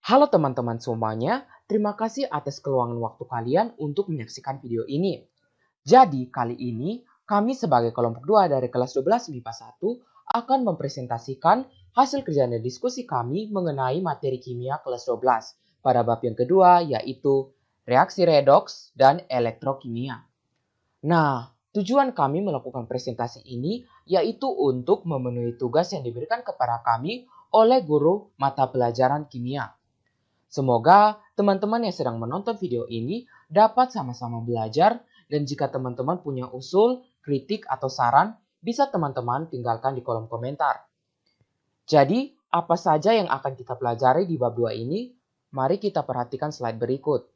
Halo teman-teman semuanya, terima kasih atas keluangan waktu kalian untuk menyaksikan video ini. Jadi, kali ini kami sebagai kelompok 2 dari kelas 12 MIPA 1 akan mempresentasikan hasil kerja dan diskusi kami mengenai materi kimia kelas 12 pada bab yang kedua, yaitu reaksi redoks dan elektrokimia. Nah, tujuan kami melakukan presentasi ini yaitu untuk memenuhi tugas yang diberikan kepada kami oleh guru mata pelajaran kimia. Semoga teman-teman yang sedang menonton video ini dapat sama-sama belajar, dan jika teman-teman punya usul, kritik, atau saran, bisa teman-teman tinggalkan di kolom komentar. Jadi, apa saja yang akan kita pelajari di bab 2 ini? Mari kita perhatikan slide berikut.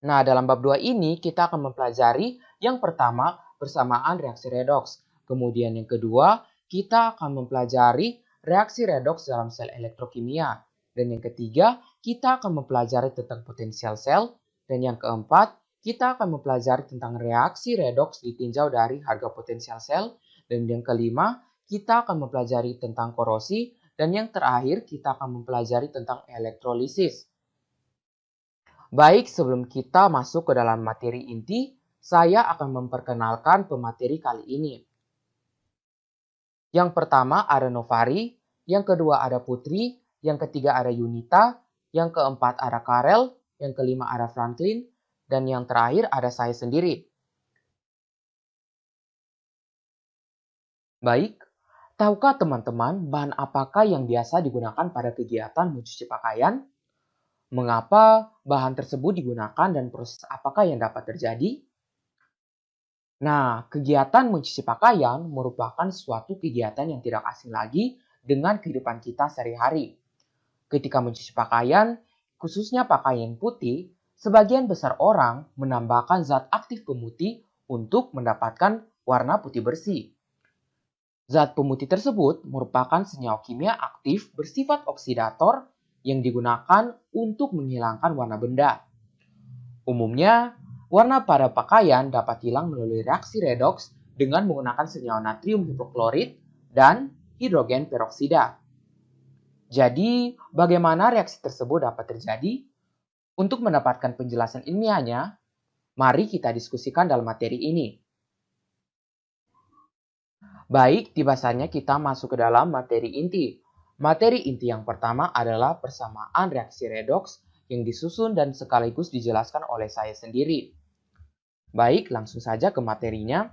Nah, dalam bab 2 ini kita akan mempelajari yang pertama persamaan reaksi redoks. Kemudian yang kedua, kita akan mempelajari reaksi redoks dalam sel elektrokimia. Dan yang ketiga, kita akan mempelajari tentang potensial sel. Dan yang keempat, kita akan mempelajari tentang reaksi redoks ditinjau dari harga potensial sel. Dan yang kelima, kita akan mempelajari tentang korosi. Dan yang terakhir, kita akan mempelajari tentang elektrolisis. Baik, sebelum kita masuk ke dalam materi inti, saya akan memperkenalkan pemateri kali ini. Yang pertama ada Novari, yang kedua ada Putri, yang ketiga ada Yunita, yang keempat ada Karel, yang kelima ada Franklin, dan yang terakhir ada saya sendiri. Baik, tahukah teman-teman bahan apakah yang biasa digunakan pada kegiatan mencuci pakaian? Mengapa bahan tersebut digunakan dan proses apakah yang dapat terjadi? Nah, kegiatan mencuci pakaian merupakan suatu kegiatan yang tidak asing lagi dengan kehidupan kita sehari-hari. Ketika mencuci pakaian, khususnya pakaian putih, sebagian besar orang menambahkan zat aktif pemutih untuk mendapatkan warna putih bersih. Zat pemutih tersebut merupakan senyawa kimia aktif bersifat oksidator yang digunakan untuk menghilangkan warna benda. Umumnya, warna pada pakaian dapat hilang melalui reaksi redoks dengan menggunakan senyawa natrium hipoklorit dan hidrogen peroksida. Jadi, bagaimana reaksi tersebut dapat terjadi? Untuk mendapatkan penjelasan ilmiahnya, mari kita diskusikan dalam materi ini. Baik, tiba saatnya kita masuk ke dalam materi inti. Materi inti yang pertama adalah persamaan reaksi redoks yang disusun dan sekaligus dijelaskan oleh saya sendiri. Baik, langsung saja ke materinya.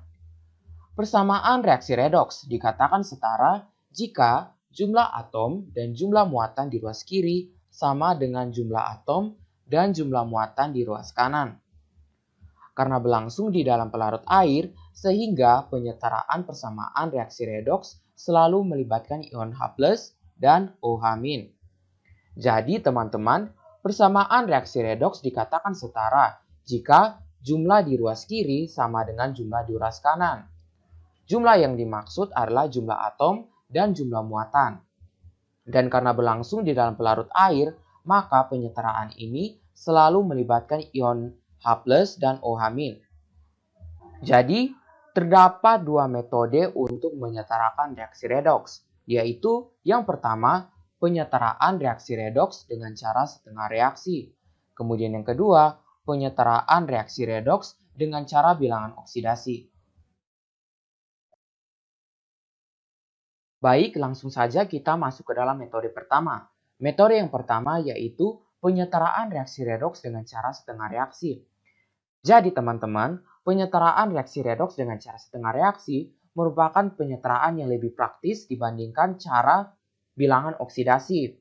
Persamaan reaksi redoks dikatakan setara jika jumlah atom dan jumlah muatan di ruas kiri sama dengan jumlah atom dan jumlah muatan di ruas kanan. Karena berlangsung di dalam pelarut air, sehingga penyetaraan persamaan reaksi redoks selalu melibatkan ion H+ dan OH-. Jadi teman-teman, persamaan reaksi redoks dikatakan setara jika jumlah di ruas kiri sama dengan jumlah di ruas kanan. Jumlah yang dimaksud adalah jumlah atom dan jumlah muatan. Dan karena berlangsung di dalam pelarut air, maka penyetaraan ini selalu melibatkan ion H+ dan OH-. Jadi, terdapat dua metode untuk menyetarakan reaksi redoks, yaitu yang pertama, penyetaraan reaksi redoks dengan cara setengah reaksi. Kemudian yang kedua, penyetaraan reaksi redoks dengan cara bilangan oksidasi. Baik, langsung saja kita masuk ke dalam metode pertama. Metode yang pertama yaitu penyetaraan reaksi redoks dengan cara setengah reaksi. Jadi teman-teman, penyetaraan reaksi redoks dengan cara setengah reaksi merupakan penyetaraan yang lebih praktis dibandingkan cara bilangan oksidasi.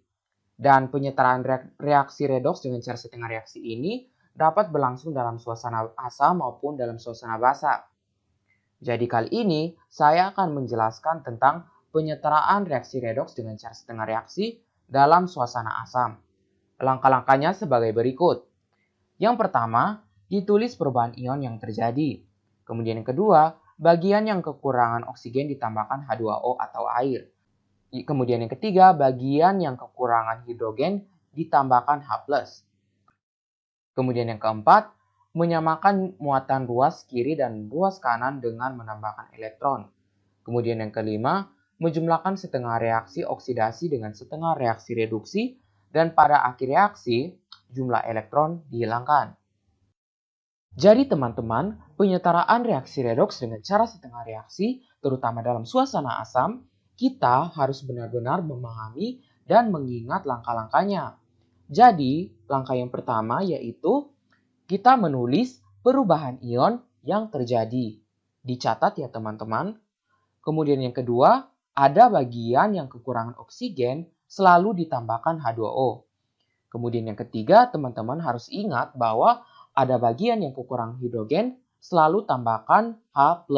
Dan penyetaraan reaksi redoks dengan cara setengah reaksi ini dapat berlangsung dalam suasana asam maupun dalam suasana basa. Jadi kali ini saya akan menjelaskan tentang penyetaraan reaksi redoks dengan cara setengah reaksi dalam suasana asam. Langkah-langkahnya sebagai berikut. Yang pertama, ditulis perubahan ion yang terjadi. Kemudian yang kedua, bagian yang kekurangan oksigen ditambahkan H2O atau air. Kemudian yang ketiga, bagian yang kekurangan hidrogen ditambahkan H+. Kemudian yang keempat, menyamakan muatan ruas kiri dan ruas kanan dengan menambahkan elektron. Kemudian yang kelima, menjumlahkan setengah reaksi oksidasi dengan setengah reaksi reduksi, dan pada akhir reaksi, jumlah elektron dihilangkan. Jadi teman-teman, penyetaraan reaksi redoks dengan cara setengah reaksi, terutama dalam suasana asam, kita harus benar-benar memahami dan mengingat langkah-langkahnya. Jadi, langkah yang pertama yaitu kita menulis perubahan ion yang terjadi. Dicatat ya teman-teman. Kemudian yang kedua, ada bagian yang kekurangan oksigen selalu ditambahkan H2O. Kemudian yang ketiga, teman-teman harus ingat bahwa ada bagian yang kekurangan hidrogen, selalu tambahkan H+.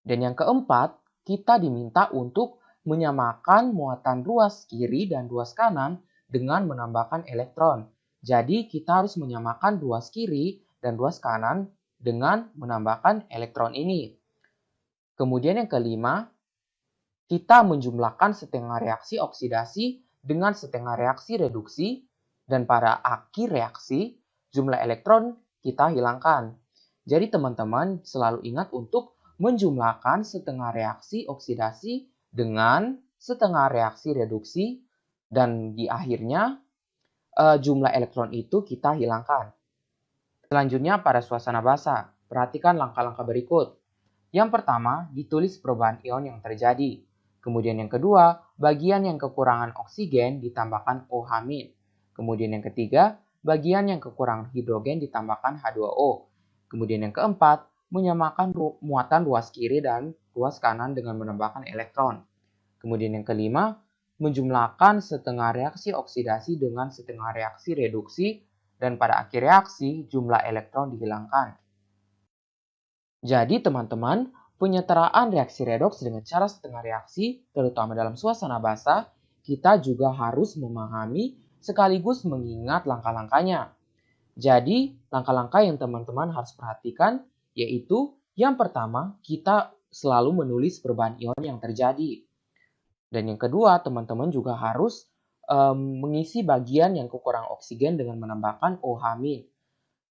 Dan yang keempat, kita diminta untuk menyamakan muatan ruas kiri dan ruas kanan dengan menambahkan elektron. Jadi kita harus menyamakan ruas kiri dan ruas kanan dengan menambahkan elektron ini. Kemudian yang kelima, kita menjumlahkan setengah reaksi oksidasi dengan setengah reaksi reduksi, dan pada akhir reaksi, jumlah elektron kita hilangkan. Jadi teman-teman selalu ingat untuk menjumlahkan setengah reaksi oksidasi dengan setengah reaksi reduksi, dan di akhirnya jumlah elektron itu kita hilangkan. Selanjutnya pada suasana basa, perhatikan langkah-langkah berikut. Yang pertama, ditulis perubahan ion yang terjadi. Kemudian yang kedua, bagian yang kekurangan oksigen ditambahkan OH-. Kemudian yang ketiga, bagian yang kekurangan hidrogen ditambahkan H2O. Kemudian yang keempat, menyamakan muatan ruas kiri dan ruas kanan dengan menambahkan elektron. Kemudian yang kelima, menjumlahkan setengah reaksi oksidasi dengan setengah reaksi reduksi, dan pada akhir reaksi jumlah elektron dihilangkan. Jadi teman-teman, penyetaraan reaksi redoks dengan cara setengah reaksi, terutama dalam suasana basa, kita juga harus memahami sekaligus mengingat langkah-langkahnya. Jadi, langkah-langkah yang teman-teman harus perhatikan yaitu yang pertama, kita selalu menulis perubahan ion yang terjadi. Dan yang kedua, teman-teman juga harus mengisi bagian yang kekurangan oksigen dengan menambahkan OH-.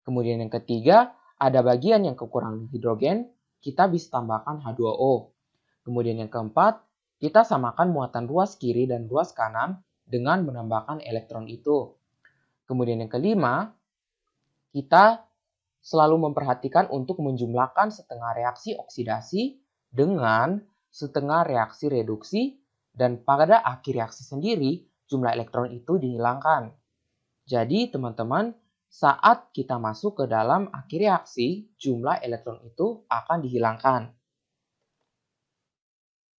Kemudian yang ketiga, ada bagian yang kekurangan hidrogen, kita bisa tambahkan H2O. Kemudian yang keempat, kita samakan muatan ruas kiri dan ruas kanan dengan menambahkan elektron itu. Kemudian yang kelima, kita selalu memperhatikan untuk menjumlahkan setengah reaksi oksidasi dengan setengah reaksi reduksi, dan pada akhir reaksi sendiri, jumlah elektron itu dihilangkan. Jadi teman-teman, saat kita masuk ke dalam akhir reaksi, jumlah elektron itu akan dihilangkan.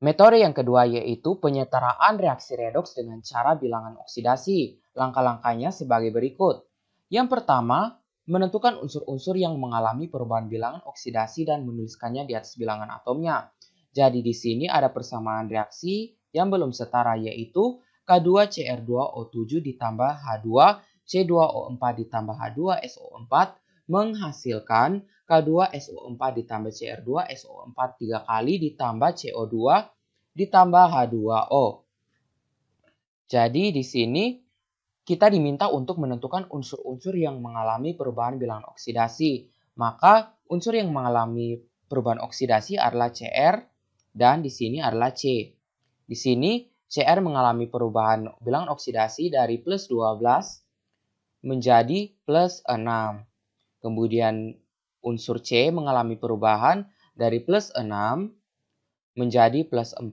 Metode yang kedua yaitu penyetaraan reaksi redoks dengan cara bilangan oksidasi. Langkah-langkahnya sebagai berikut. Yang pertama, menentukan unsur-unsur yang mengalami perubahan bilangan oksidasi dan menuliskannya di atas bilangan atomnya. Jadi di sini ada persamaan reaksi yang belum setara yaitu K2Cr2O7 ditambah H2C2O4 ditambah H2SO4 menghasilkan K2SO4 ditambah Cr2SO4 3 kali ditambah CO2 ditambah H2O. Jadi di sini kita diminta untuk menentukan unsur-unsur yang mengalami perubahan bilangan oksidasi. Maka unsur yang mengalami perubahan oksidasi adalah Cr dan di sini adalah C. Di sini Cr mengalami perubahan bilangan oksidasi dari plus 12 menjadi plus 6. Kemudian unsur C mengalami perubahan dari plus 6 menjadi plus 4.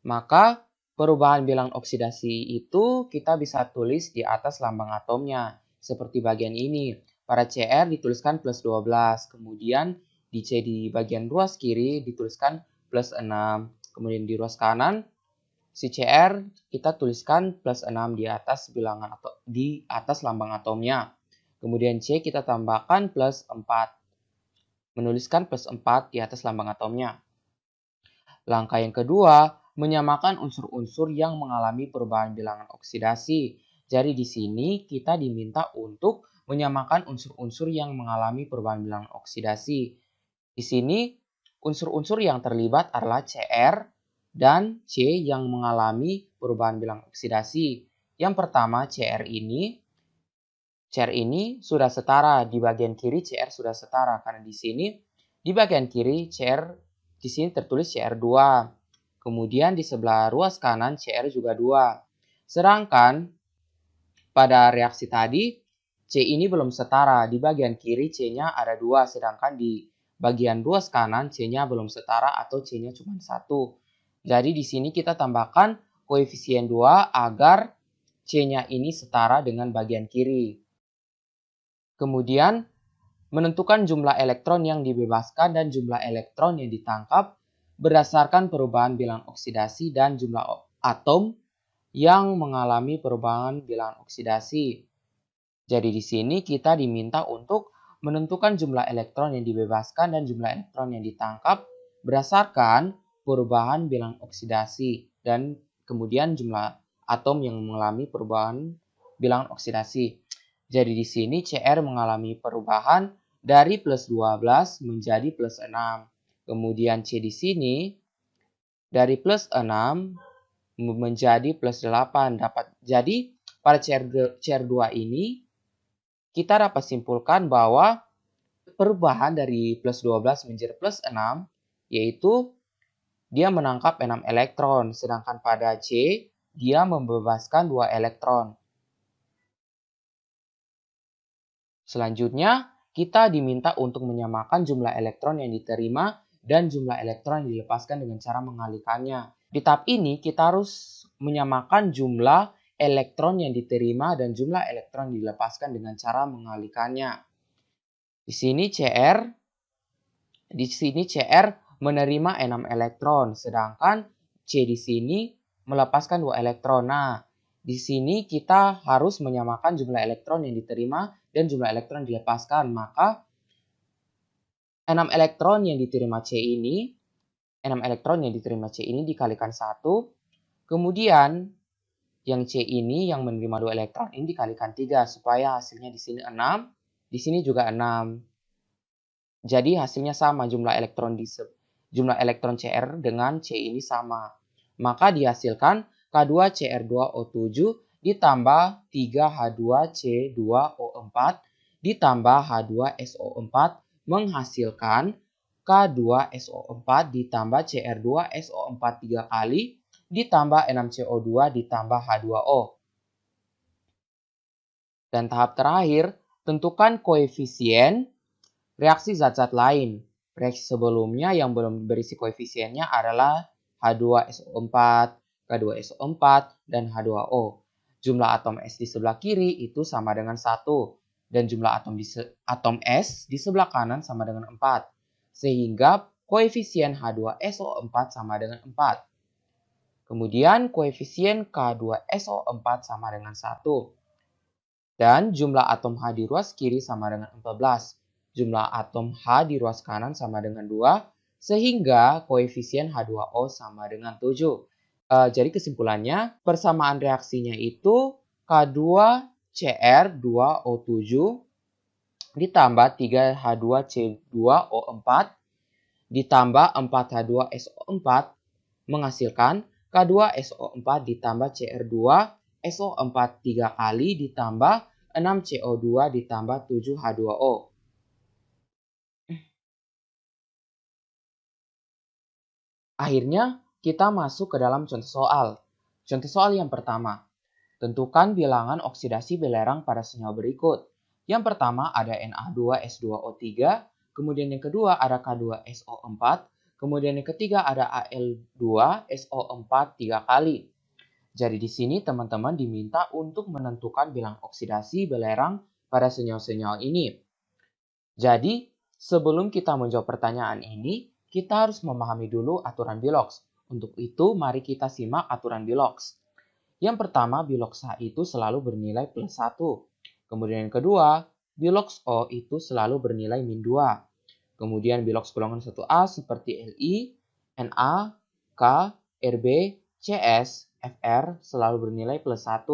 Maka perubahan bilangan oksidasi itu kita bisa tulis di atas lambang atomnya. Seperti bagian ini. Pada Cr dituliskan plus 12. Kemudian di C di bagian ruas kiri dituliskan plus 6. Kemudian di ruas kanan si Cr kita tuliskan plus 6 di atas bilangan atau di atas lambang atomnya. Kemudian C kita tambahkan plus 4. Menuliskan plus 4 di atas lambang atomnya. Langkah yang kedua, menyamakan unsur-unsur yang mengalami perubahan bilangan oksidasi. Jadi di sini kita diminta untuk menyamakan unsur-unsur yang mengalami perubahan bilangan oksidasi. Di sini unsur-unsur yang terlibat adalah Cr dan C yang mengalami perubahan bilangan oksidasi. Yang pertama Cr ini sudah setara, di bagian kiri Cr sudah setara karena di sini di bagian kiri Cr di sini tertulis Cr2. Kemudian di sebelah ruas kanan Cr juga 2. Sedangkan pada reaksi tadi, C ini belum setara. Di bagian kiri C-nya ada 2, sedangkan di bagian ruas kanan C-nya belum setara atau C-nya cuma 1. Jadi di sini kita tambahkan koefisien 2 agar C-nya ini setara dengan bagian kiri. Kemudian, menentukan jumlah elektron yang dibebaskan dan jumlah elektron yang ditangkap berdasarkan perubahan bilangan oksidasi dan jumlah atom yang mengalami perubahan bilangan oksidasi. Jadi di sini kita diminta untuk menentukan jumlah elektron yang dibebaskan dan jumlah elektron yang ditangkap berdasarkan perubahan bilangan oksidasi dan kemudian jumlah atom yang mengalami perubahan bilangan oksidasi. Jadi di sini Cr mengalami perubahan dari plus 12 menjadi plus 6. Kemudian C di sini dari plus 6 menjadi plus 8. Jadi pada Cr2 ini kita dapat simpulkan bahwa perubahan dari plus 12 menjadi plus 6 yaitu dia menangkap 6 elektron, sedangkan pada C dia membebaskan 2 elektron. Selanjutnya, kita diminta untuk menyamakan jumlah elektron yang diterima dan jumlah elektron yang dilepaskan dengan cara mengalihkannya. Di tahap ini, kita harus menyamakan jumlah elektron yang diterima dan jumlah elektron yang dilepaskan dengan cara mengalihkannya. Di sini Cr menerima 6 elektron, sedangkan C di sini melepaskan 2 elektron. Nah, di sini kita harus menyamakan jumlah elektron yang diterima dan jumlah elektron yang dilepaskan. Maka 6 elektron yang diterima C ini dikalikan 1. Kemudian yang C ini yang menerima 2 elektron ini dikalikan 3 supaya hasilnya di sini 6, di sini juga 6. Jadi hasilnya sama, jumlah elektron Cr dengan C ini sama. Maka dihasilkan K2Cr2O7 ditambah 3H2C2O4 ditambah H2SO4 menghasilkan K2SO4 ditambah Cr2SO4 3 kali ditambah 6CO2 ditambah H2O. Dan tahap terakhir, tentukan koefisien reaksi zat-zat lain. Reaksi sebelumnya yang belum berisi koefisiennya adalah H2SO4, K2SO4, dan H2O. Jumlah atom S di sebelah kiri itu sama dengan 1. Dan jumlah atom S di sebelah kanan sama dengan 4. Sehingga koefisien H2SO4 sama dengan 4. Kemudian koefisien K2SO4 sama dengan 1. Dan jumlah atom H di ruas kiri sama dengan 14. Jumlah atom H di ruas kanan sama dengan 2, sehingga koefisien H2O sama dengan 7. Jadi kesimpulannya, persamaan reaksinya itu K2Cr2O7 ditambah 3H2C2O4 ditambah 4H2SO4 menghasilkan K2SO4 ditambah Cr2SO4 3 kali ditambah 6CO2 ditambah 7H2O. Akhirnya, kita masuk ke dalam contoh soal. Contoh soal yang pertama. Tentukan bilangan oksidasi belerang pada senyawa berikut. Yang pertama ada Na2S2O3, kemudian yang kedua ada K2SO4, kemudian yang ketiga ada Al2SO4 3 kali. Jadi di sini teman-teman diminta untuk menentukan bilangan oksidasi belerang pada senyawa-senyawa ini. Jadi, sebelum kita menjawab pertanyaan ini, kita harus memahami dulu aturan Bilox. Untuk itu, mari kita simak aturan Bilox. Yang pertama, Bilox H itu selalu bernilai plus 1. Kemudian yang kedua, Bilox O itu selalu bernilai min 2. Kemudian Bilox golongan 1A seperti Li, Na, K, Rb, Cs, Fr selalu bernilai plus 1.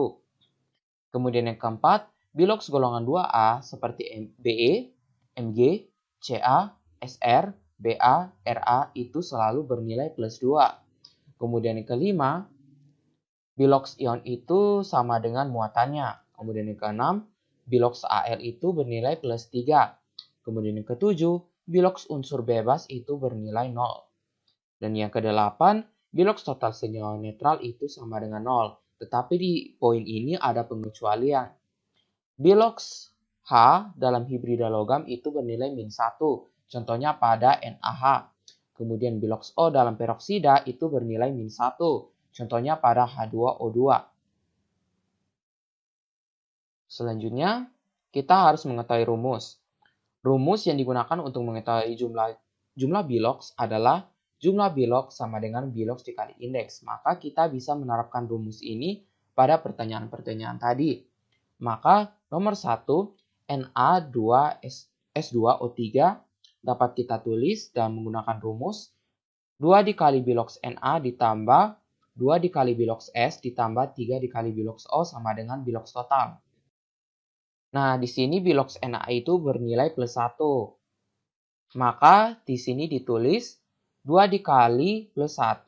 Kemudian yang keempat, Bilox golongan 2A seperti Be, Mg, Ca, Sr, Ba, Ra itu selalu bernilai plus 2. Kemudian yang kelima, Bilox ion itu sama dengan muatannya. Kemudian yang keenam, Bilox Al itu bernilai plus 3. Kemudian yang ketujuh, Bilox unsur bebas itu bernilai 0. Dan yang kedelapan, Bilox total senyawa netral itu sama dengan 0. Tetapi di poin ini ada pengecualian. Bilox H dalam hibrida logam itu bernilai min 1. Contohnya pada NaH. Kemudian bilox O dalam peroksida itu bernilai min 1. Contohnya pada H2O2. Selanjutnya, kita harus mengetahui rumus. Rumus yang digunakan untuk mengetahui jumlah bilox adalah jumlah bilox sama dengan bilox dikali indeks. Maka kita bisa menerapkan rumus ini pada pertanyaan-pertanyaan tadi. Maka nomor 1, Na2S2O3 dapat kita tulis dan menggunakan rumus 2 dikali bilox Na ditambah 2 dikali bilox S ditambah 3 dikali bilox O sama dengan bilox total. Nah, di sini bilox Na itu bernilai plus 1. Maka di sini ditulis 2 dikali plus 1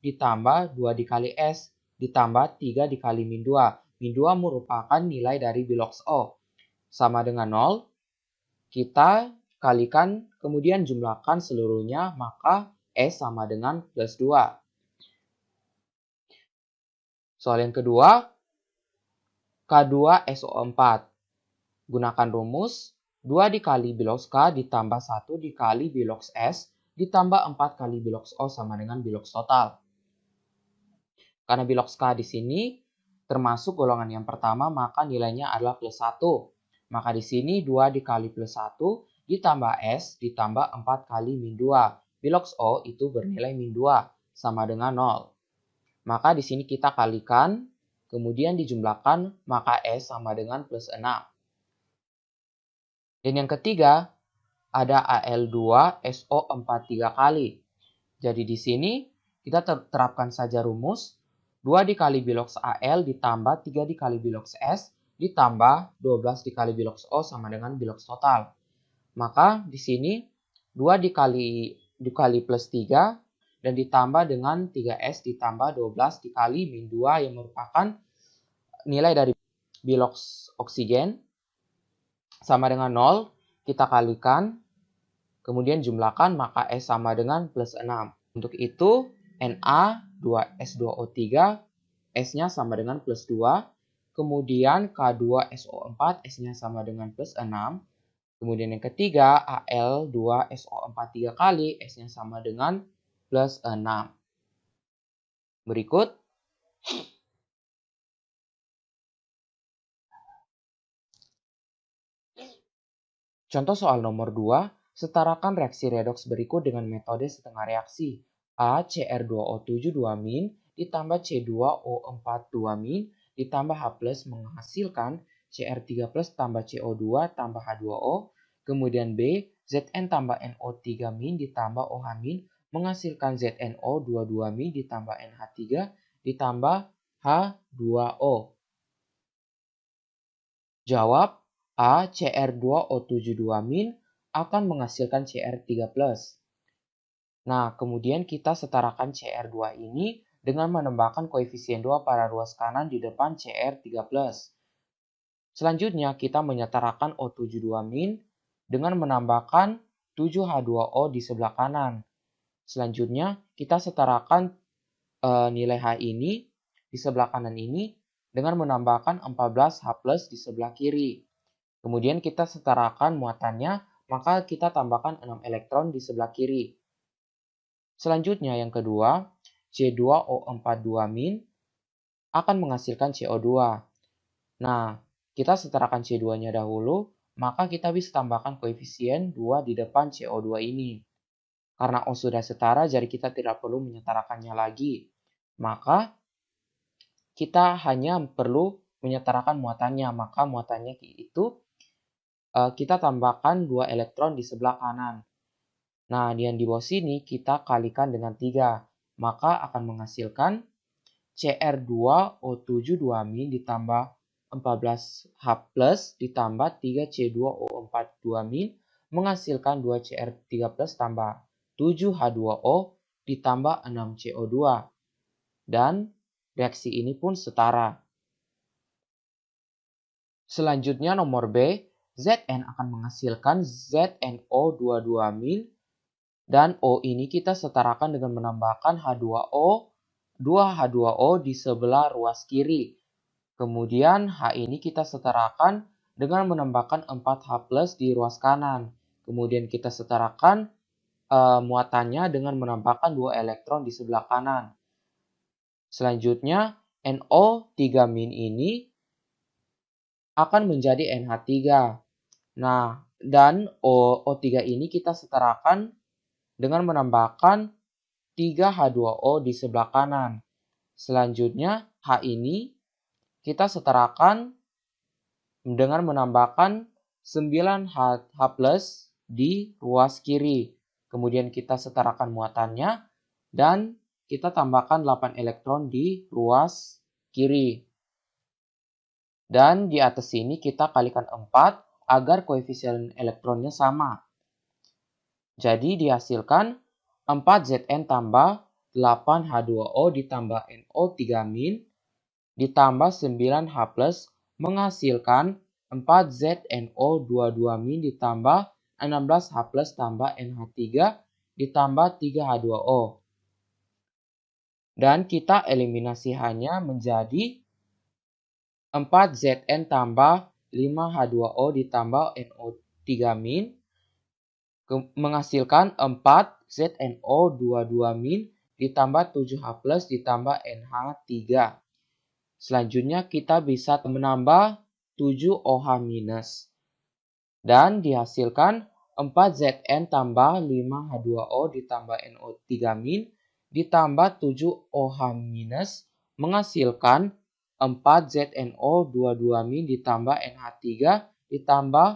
ditambah 2 dikali S ditambah 3 dikali min 2. Min 2 merupakan nilai dari bilox O. Sama dengan 0. Kita kalikan kemudian jumlahkan seluruhnya, maka S sama dengan plus 2. Soal yang kedua, K2SO4. Gunakan rumus 2 dikali bilox K ditambah 1 dikali bilox S ditambah 4 kali bilox O sama dengan bilox total. Karena bilox K di sini termasuk golongan yang pertama, maka nilainya adalah plus 1. Maka di sini 2 dikali plus 1 ditambah S ditambah 4 kali min 2. Bilox O itu bernilai min 2 sama dengan 0. Maka di sini kita kalikan, kemudian dijumlahkan, maka S sama dengan plus 6. Dan yang ketiga, ada Al2SO4 3 kali. Jadi di sini kita terapkan saja rumus 2 dikali bilox Al ditambah 3 dikali bilox S ditambah 12 dikali bilox O sama dengan bilox total. Maka di sini 2 dikali plus 3 dan ditambah dengan 3S ditambah 12 dikali min 2 yang merupakan nilai dari bilox oksigen sama dengan 0, kita kalikan, kemudian jumlahkan, maka S sama dengan plus 6. Untuk itu, Na2S2O3, S-nya sama dengan plus 2, kemudian K2SO4, S-nya sama dengan plus 6, kemudian yang ketiga, Al2SO4 3 kali, S-nya sama dengan plus 6. Berikut, contoh soal nomor 2, setarakan reaksi redoks berikut dengan metode setengah reaksi. A Cr2O7 2- ditambah C2O4 2- ditambah H+ menghasilkan Cr3+ tambah CO2 tambah H2O. Kemudian B, Zn tambah NO3- ditambah OH- menghasilkan ZNO22- ditambah NH3 ditambah H2O. Jawab, A Cr2O7 2- akan menghasilkan Cr3+. Nah, kemudian kita setarakan Cr2 ini dengan menambahkan koefisien 2 pada ruas kanan di depan Cr3+. Selanjutnya, kita menyetarakan O7 2- dengan menambahkan 7H2O di sebelah kanan. Selanjutnya, kita setarakan nilai H ini di sebelah kanan ini dengan menambahkan 14H+ di sebelah kiri. Kemudian kita setarakan muatannya, maka kita tambahkan 6 elektron di sebelah kiri. Selanjutnya yang kedua, C2O4 2- akan menghasilkan CO2. Nah, kita setarakan C2-nya dahulu, maka kita bisa tambahkan koefisien 2 di depan CO2 ini. Karena O sudah setara, jadi kita tidak perlu menyetarakannya lagi. Maka kita hanya perlu menyetarakan muatannya, maka muatannya itu kita tambahkan 2 elektron di sebelah kanan. Nah, yang di bawah sini kita kalikan dengan 3. Maka akan menghasilkan Cr2O7 2- ditambah 14H+ ditambah 3C2O4 2- menghasilkan 2Cr3+ tambah 7H2O ditambah 6CO2. Dan reaksi ini pun setara. Selanjutnya nomor B, Zn akan menghasilkan ZNO22- Dan O ini kita setarakan dengan menambahkan H2O, 2H2O di sebelah ruas kiri. Kemudian H ini kita setarakan dengan menambahkan 4H+ di ruas kanan. Kemudian kita setarakan muatannya dengan menambahkan 2 elektron di sebelah kanan. Selanjutnya, NO3- ini akan menjadi NH3. Nah, dan O3 ini kita setarakan dengan menambahkan 3H2O di sebelah kanan. Selanjutnya, H ini kita setarakan dengan menambahkan 9H+ di ruas kiri. Kemudian kita setarakan muatannya dan kita tambahkan 8 elektron di ruas kiri. Dan di atas sini kita kalikan 4 agar koefisien elektronnya sama. Jadi dihasilkan 4Zn tambah 8H2O ditambah NO3- ditambah 9H+ menghasilkan 4ZNO22- ditambah 16H+ tambah NH3 ditambah 3H2O. Dan kita eliminasi H-nya menjadi 4Zn tambah 5H2O ditambah NO3- menghasilkan 4ZNO22- ditambah 7H+ ditambah NH3. Selanjutnya kita bisa menambah 7OH- dan dihasilkan 4Zn tambah 5H2O ditambah NO3- ditambah 7OH- menghasilkan 4ZNO22- ditambah NH3 ditambah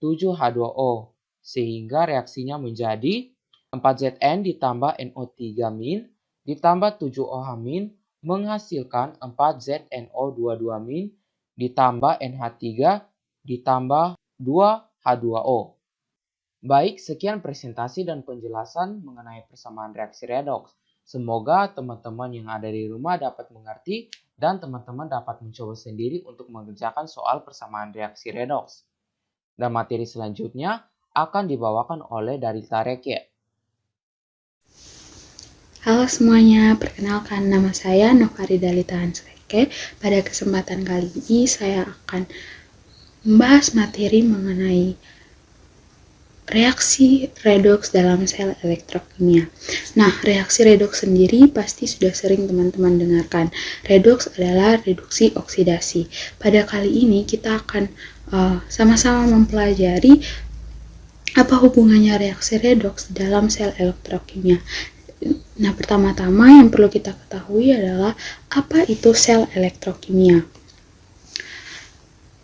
7H2O. Sehingga reaksinya menjadi 4Zn ditambah NO3- ditambah 7OH- menghasilkan 4ZNO22- ditambah NH3 ditambah 2H2O. Baik, sekian presentasi dan penjelasan mengenai persamaan reaksi redoks. Semoga teman-teman yang ada di rumah dapat mengerti dan teman-teman dapat mencoba sendiri untuk mengerjakan soal persamaan reaksi redoks. Dan materi selanjutnya akan dibawakan oleh Darita Reke. Halo semuanya, perkenalkan nama saya Novarida Dalita Hansreke. Pada kesempatan kali ini saya akan membahas materi mengenai reaksi redoks dalam sel elektrokimia. Nah, reaksi redoks sendiri pasti sudah sering teman-teman dengarkan. Redoks adalah reduksi oksidasi. Pada kali ini kita akan sama-sama mempelajari apa hubungannya reaksi redoks dalam sel elektrokimia. Nah, pertama-tama yang perlu kita ketahui adalah apa itu sel elektrokimia.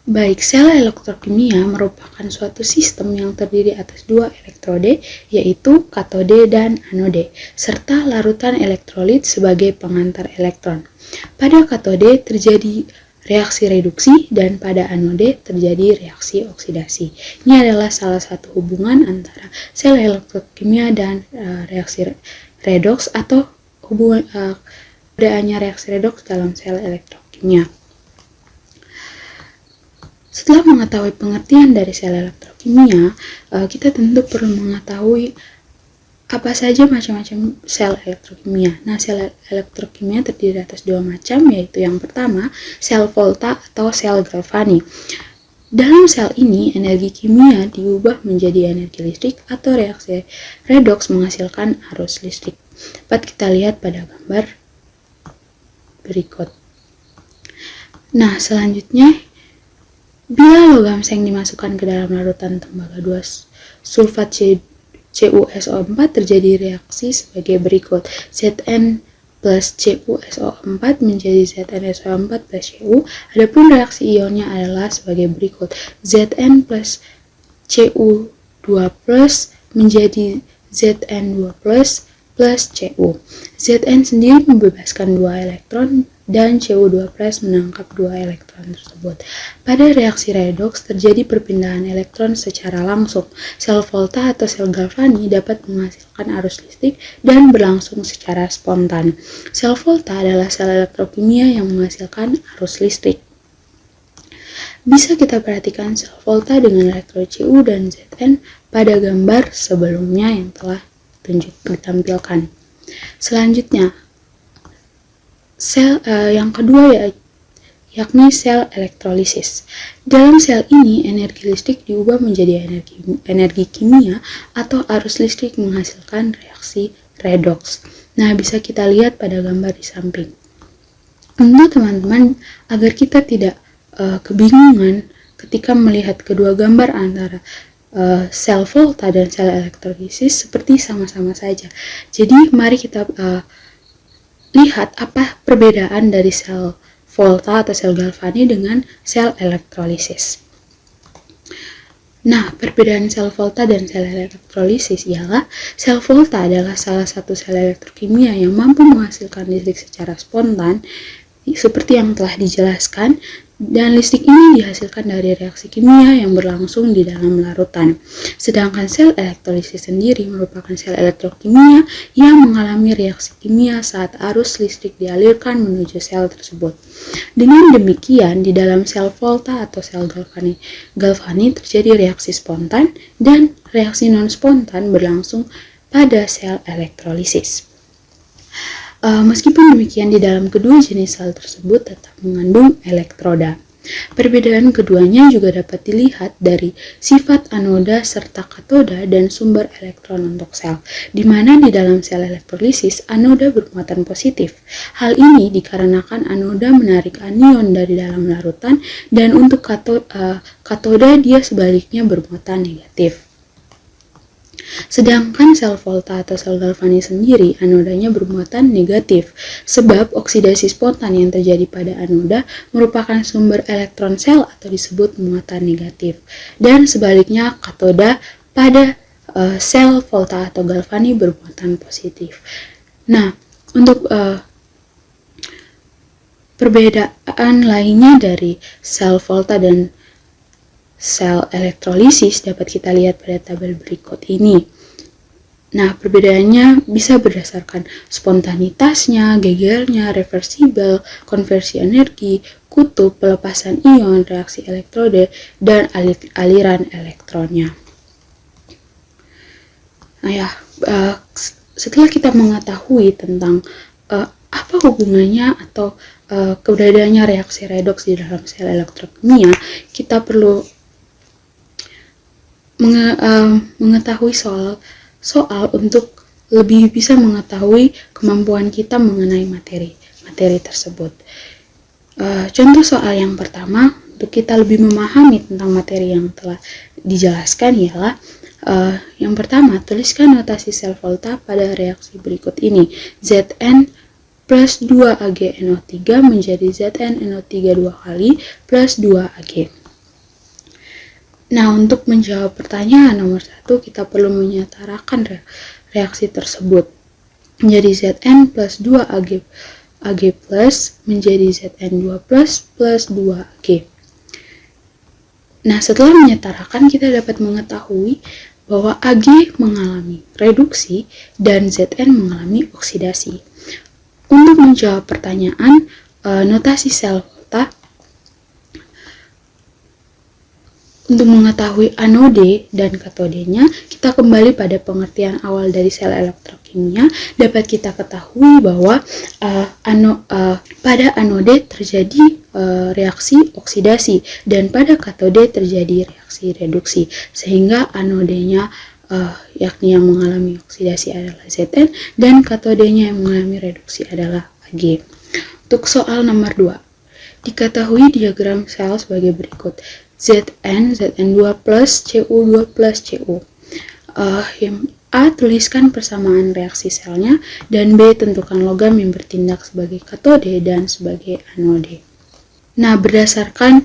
Baik, sel elektrokimia merupakan suatu sistem yang terdiri atas dua elektrode, yaitu katode dan anode, serta larutan elektrolit sebagai pengantar elektron. Pada katode terjadi reaksi reduksi dan pada anode terjadi reaksi oksidasi. Ini adalah salah satu hubungan antara sel elektrokimia dan reaksi redoks atau hubungan adanya reaksi redoks dalam sel elektrokimia. Setelah mengetahui pengertian dari sel elektrokimia, kita tentu perlu mengetahui apa saja macam-macam sel elektrokimia. Nah, sel elektrokimia terdiri atas dua macam, yaitu yang pertama, sel Volta atau sel Galvani. Dalam sel ini, energi kimia diubah menjadi energi listrik atau reaksi redoks menghasilkan arus listrik. Dapat kita lihat pada gambar berikut. Nah, selanjutnya, bila logam seng dimasukkan ke dalam larutan tembaga 2 sulfat CuSO4 terjadi reaksi sebagai berikut. Zn plus CuSO4 menjadi ZnSO4 plus Cu. Adapun reaksi ionnya adalah sebagai berikut. Zn plus Cu2 plus menjadi Zn2 plus Cu. Zn sendiri membebaskan 2 elektron dan Cu2 plus menangkap 2 elektron tersebut. Pada reaksi redoks terjadi perpindahan elektron secara langsung. Sel Volta atau sel Galvani dapat menghasilkan arus listrik dan berlangsung secara spontan. Sel Volta adalah sel elektrokimia yang menghasilkan arus listrik. Bisa kita perhatikan sel Volta dengan elektrod Cu dan Zn pada gambar sebelumnya yang telah ditampilkan. Selanjutnya, sel yang kedua yakni sel elektrolisis. Dalam sel ini, energi listrik diubah menjadi energi kimia atau arus listrik menghasilkan reaksi redoks. Nah, bisa kita lihat pada gambar di samping. Untuk teman-teman, agar kita tidak kebingungan ketika melihat kedua gambar antara sel volta dan sel elektrolisis seperti sama-sama saja. Jadi, mari kita lihat apa perbedaan dari sel volta atau sel galvani dengan sel elektrolisis. Nah, perbedaan sel volta dan sel elektrolisis ialah sel volta adalah salah satu sel elektrokimia yang mampu menghasilkan listrik secara spontan seperti yang telah dijelaskan, dan listrik ini dihasilkan dari reaksi kimia yang berlangsung di dalam larutan. Sedangkan sel elektrolisis sendiri merupakan sel elektrokimia yang mengalami reaksi kimia saat arus listrik dialirkan menuju sel tersebut. Dengan demikian, di dalam sel volta atau sel galvani terjadi reaksi spontan dan reaksi non-spontan berlangsung pada sel elektrolisis. Meskipun demikian, di dalam kedua jenis sel tersebut tetap mengandung elektroda. Perbedaan keduanya juga dapat dilihat dari sifat anoda serta katoda dan sumber elektron untuk sel, di mana di dalam sel elektrolisis anoda bermuatan positif. Hal ini dikarenakan anoda menarik anion dari dalam larutan, dan untuk katoda dia sebaliknya bermuatan negatif. Sedangkan sel volta atau sel galvani sendiri anodanya bermuatan negatif, sebab oksidasi spontan yang terjadi pada anoda merupakan sumber elektron sel atau disebut muatan negatif, dan sebaliknya katoda pada sel volta atau galvani bermuatan positif. Nah, untuk perbedaan lainnya dari sel volta dan sel elektrolisis dapat kita lihat pada tabel berikut ini. Nah, perbedaannya bisa berdasarkan spontanitasnya, gegernya, reversibel, konversi energi, kutub, pelepasan ion, reaksi elektrode, dan aliran elektronnya. Nah ya, setelah kita mengetahui tentang apa hubungannya atau keberadaannya reaksi redoks di dalam sel elektrokimia, kita perlu mengetahui soal untuk lebih bisa mengetahui kemampuan kita mengenai materi tersebut. Contoh soal yang pertama, untuk kita lebih memahami tentang materi yang telah dijelaskan ialah yang pertama, tuliskan notasi sel volta pada reaksi berikut ini. Zn plus 2AgNO3 menjadi ZnNO3 2 kali plus 2Ag. Nah, untuk menjawab pertanyaan nomor 1, kita perlu menyetarakan reaksi tersebut. Menjadi Zn plus 2Ag plus menjadi Zn2 plus 2Ag. Nah, setelah menyetarakan, kita dapat mengetahui bahwa Ag mengalami reduksi dan Zn mengalami oksidasi. Untuk menjawab pertanyaan notasi sel volta, untuk mengetahui anode dan katodenya, kita kembali pada pengertian awal dari sel elektrokimia. Dapat kita ketahui bahwa pada anode terjadi reaksi oksidasi dan pada katode terjadi reaksi reduksi, sehingga anodenya yakni yang mengalami oksidasi adalah Zn dan katodenya yang mengalami reduksi adalah Ag. Untuk soal nomor 2, diketahui diagram sel sebagai berikut. Zn2 plus Cu2 plus Cu. Yang A, tuliskan persamaan reaksi selnya, dan B, tentukan logam yang bertindak sebagai katode dan sebagai anode. Nah, berdasarkan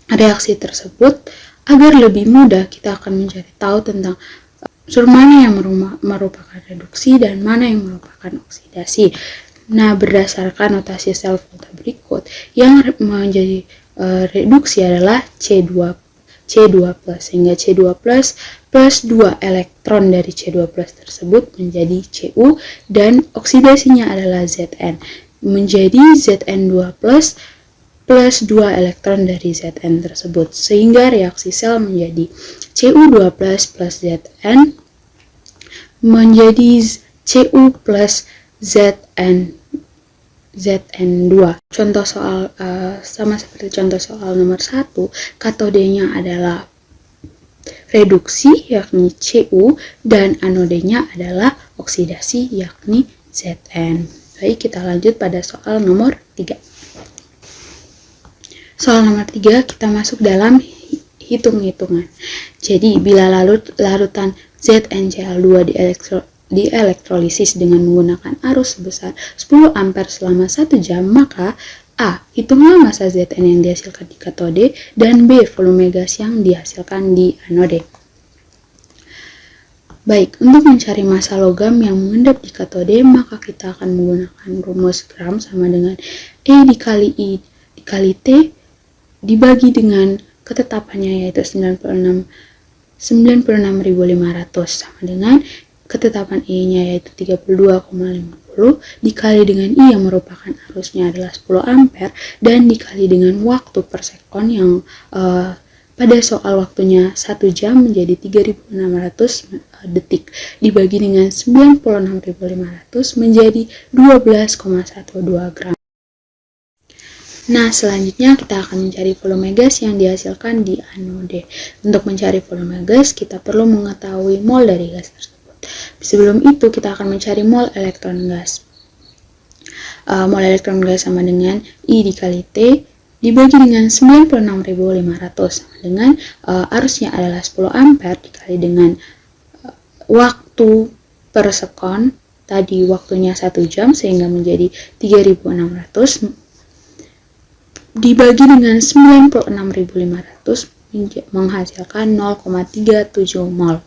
reaksi tersebut, agar lebih mudah kita akan mencari tahu tentang unsur mana yang merupakan reduksi dan mana yang merupakan oksidasi. Nah, berdasarkan notasi sel volta berikut, yang menjadi reduksi adalah C2+, sehingga C2+ plus 2 elektron dari C2+ tersebut menjadi Cu, dan oksidasinya adalah Zn, menjadi Zn2+ plus 2 elektron dari Zn tersebut, sehingga reaksi sel menjadi Cu2+ plus Zn menjadi Cu plus Zn2. Contoh soal sama seperti contoh soal nomor 1, katodenya adalah reduksi yakni Cu dan anodenya adalah oksidasi yakni Zn. Baik, kita lanjut pada soal nomor 3. Soal nomor 3 kita masuk dalam hitung-hitungan. Jadi bila larutan ZnCl2 di elektrolisis dengan menggunakan arus sebesar 10 ampere selama 1 jam, maka A. Hitunglah massa Zn yang dihasilkan di katode, dan B. Volume gas yang dihasilkan di anode. Baik, untuk mencari massa logam yang mengendap di katode, maka kita akan menggunakan rumus gram sama dengan E dikali I dikali T dibagi dengan ketetapannya yaitu 96.500 sama dengan ketetapan E-nya yaitu 32,50 dikali dengan I yang merupakan arusnya adalah 10 ampere dan dikali dengan waktu per sekon yang pada soal waktunya 1 jam menjadi 3.600 detik dibagi dengan 96.500 menjadi 12,12 gram. Nah, selanjutnya kita akan mencari volume gas yang dihasilkan di anode. Untuk mencari volume gas, kita perlu mengetahui mol dari gas tersebut. Sebelum itu, kita akan mencari mol elektron gas. Mol elektron gas sama dengan I dikali T dibagi dengan 96.500 sama dengan arusnya adalah 10 ampere dikali dengan waktu per sekon. Tadi waktunya 1 jam sehingga menjadi 3.600 dibagi dengan 96.500 menghasilkan 0,37 mol.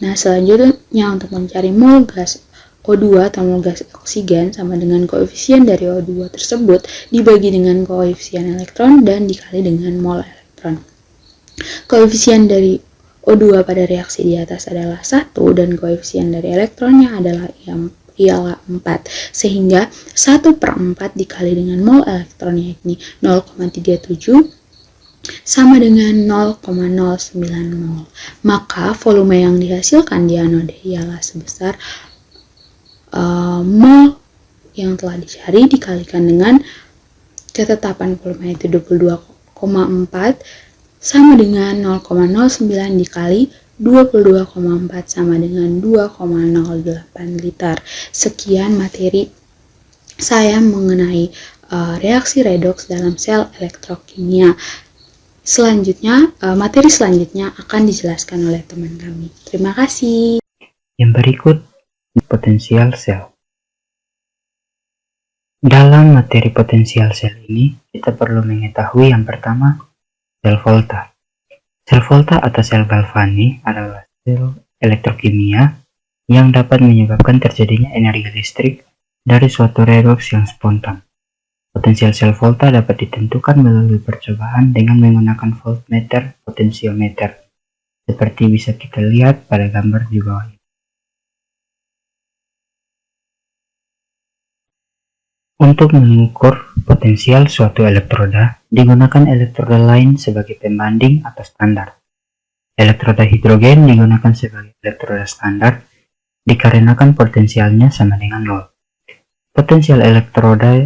Nah, selanjutnya untuk mencari mol gas O2 atau mol gas oksigen sama dengan koefisien dari O2 tersebut dibagi dengan koefisien elektron dan dikali dengan mol elektron. Koefisien dari O2 pada reaksi di atas adalah 1 dan koefisien dari elektronnya adalah ialah 4, sehingga 1/4 dikali dengan mol elektron yakni 0,37 sama dengan 0,09 mol. Maka volume yang dihasilkan di anode ialah sebesar mol yang telah dicari dikalikan dengan ketetapan volume yaitu 22,4 sama dengan 0,09 dikali 22,4 sama dengan 2,08 liter. Sekian materi saya mengenai reaksi redoks dalam sel elektrokimia. Selanjutnya, materi selanjutnya akan dijelaskan oleh teman kami. Terima kasih. Yang berikut, potensial sel. Dalam materi potensial sel ini, kita perlu mengetahui yang pertama, sel volta. Sel volta atau sel galvani adalah sel elektrokimia yang dapat menyebabkan terjadinya energi listrik dari suatu redoks yang spontan. Potensial sel volta dapat ditentukan melalui percobaan dengan menggunakan voltmeter potensiometer, seperti bisa kita lihat pada gambar di bawah ini. Untuk mengukur potensial suatu elektroda, digunakan elektroda lain sebagai pembanding atau standar. Elektroda hidrogen digunakan sebagai elektroda standar dikarenakan potensialnya sama dengan 0. Potensial elektroda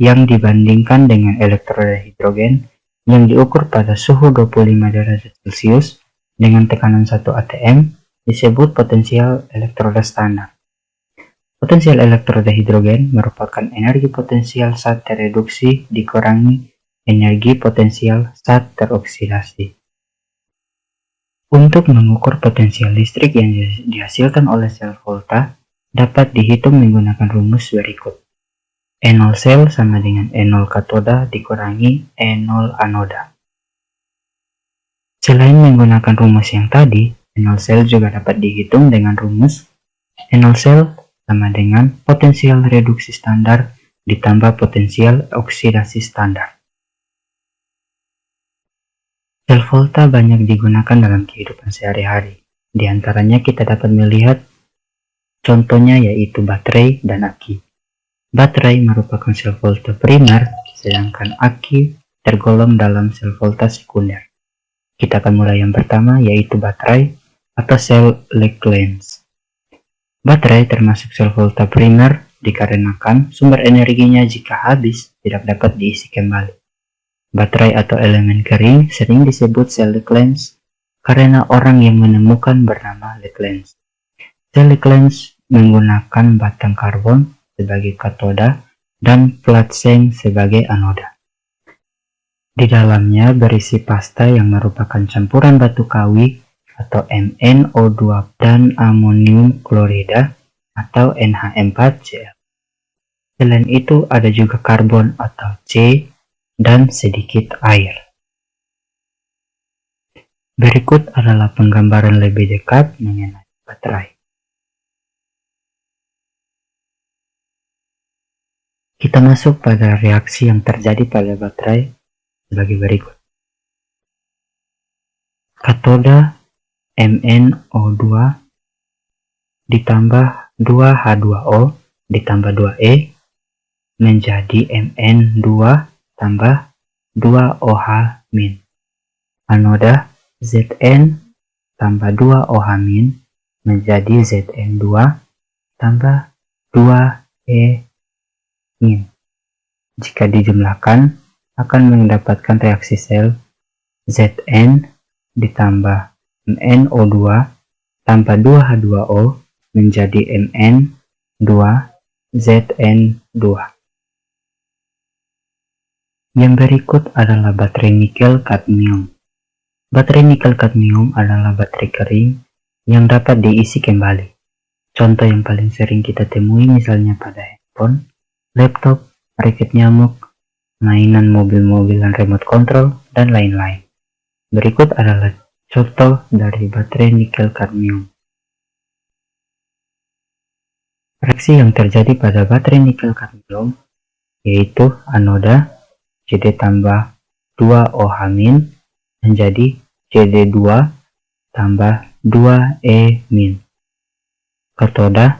yang dibandingkan dengan elektroda hidrogen yang diukur pada suhu 25 derajat Celcius dengan tekanan 1 atm disebut potensial elektroda standar. Potensial elektroda hidrogen merupakan energi potensial saat tereduksi dikurangi energi potensial saat teroksidasi. Untuk mengukur potensial listrik yang dihasilkan oleh sel volta dapat dihitung menggunakan rumus berikut. E0 sel sama dengan E0 katoda dikurangi E0 anoda. Selain menggunakan rumus yang tadi, E0 sel juga dapat dihitung dengan rumus E0 sel sama dengan potensial reduksi standar ditambah potensial oksidasi standar. Sel volta banyak digunakan dalam kehidupan sehari-hari. Di antaranya kita dapat melihat contohnya yaitu baterai dan aki. Baterai merupakan sel volta primer, sedangkan aki tergolong dalam sel volta sekunder. Kita akan mulai yang pertama yaitu baterai atau sel Leclanche. Baterai termasuk sel volta primer dikarenakan sumber energinya jika habis tidak dapat diisi kembali. Baterai atau elemen kering sering disebut sel Leclanche karena orang yang menemukan bernama Leclanche. Sel Leclanche menggunakan batang karbon sebagai katoda dan plat zinc sebagai anoda. Di dalamnya berisi pasta yang merupakan campuran batu kawi atau MnO2 dan amonium klorida atau NH4Cl. Selain itu ada juga karbon atau C dan sedikit air. Berikut adalah penggambaran lebih dekat mengenai baterai. Kita masuk pada reaksi yang terjadi pada baterai sebagai berikut. Katoda MnO2 ditambah 2H2O ditambah 2E menjadi Mn2 tambah 2OH-. Anoda Zn tambah 2OH- menjadi Zn2 tambah 2E-. Jika dijumlahkan akan mendapatkan reaksi sel Zn ditambah MnO2 tambah 2H2O menjadi Mn2 Zn2. Yang berikut adalah baterai nikel kadmium. Baterai nikel kadmium adalah baterai kering yang dapat diisi kembali. Contoh yang paling sering kita temui misalnya pada handphone, laptop, raket nyamuk, mainan mobil-mobilan remote control, dan lain-lain. Berikut adalah contoh dari baterai nikel kadmium. Reaksi yang terjadi pada baterai nikel kadmium yaitu anoda Cd tambah 2OH- menjadi Cd2 tambah 2E-. Katoda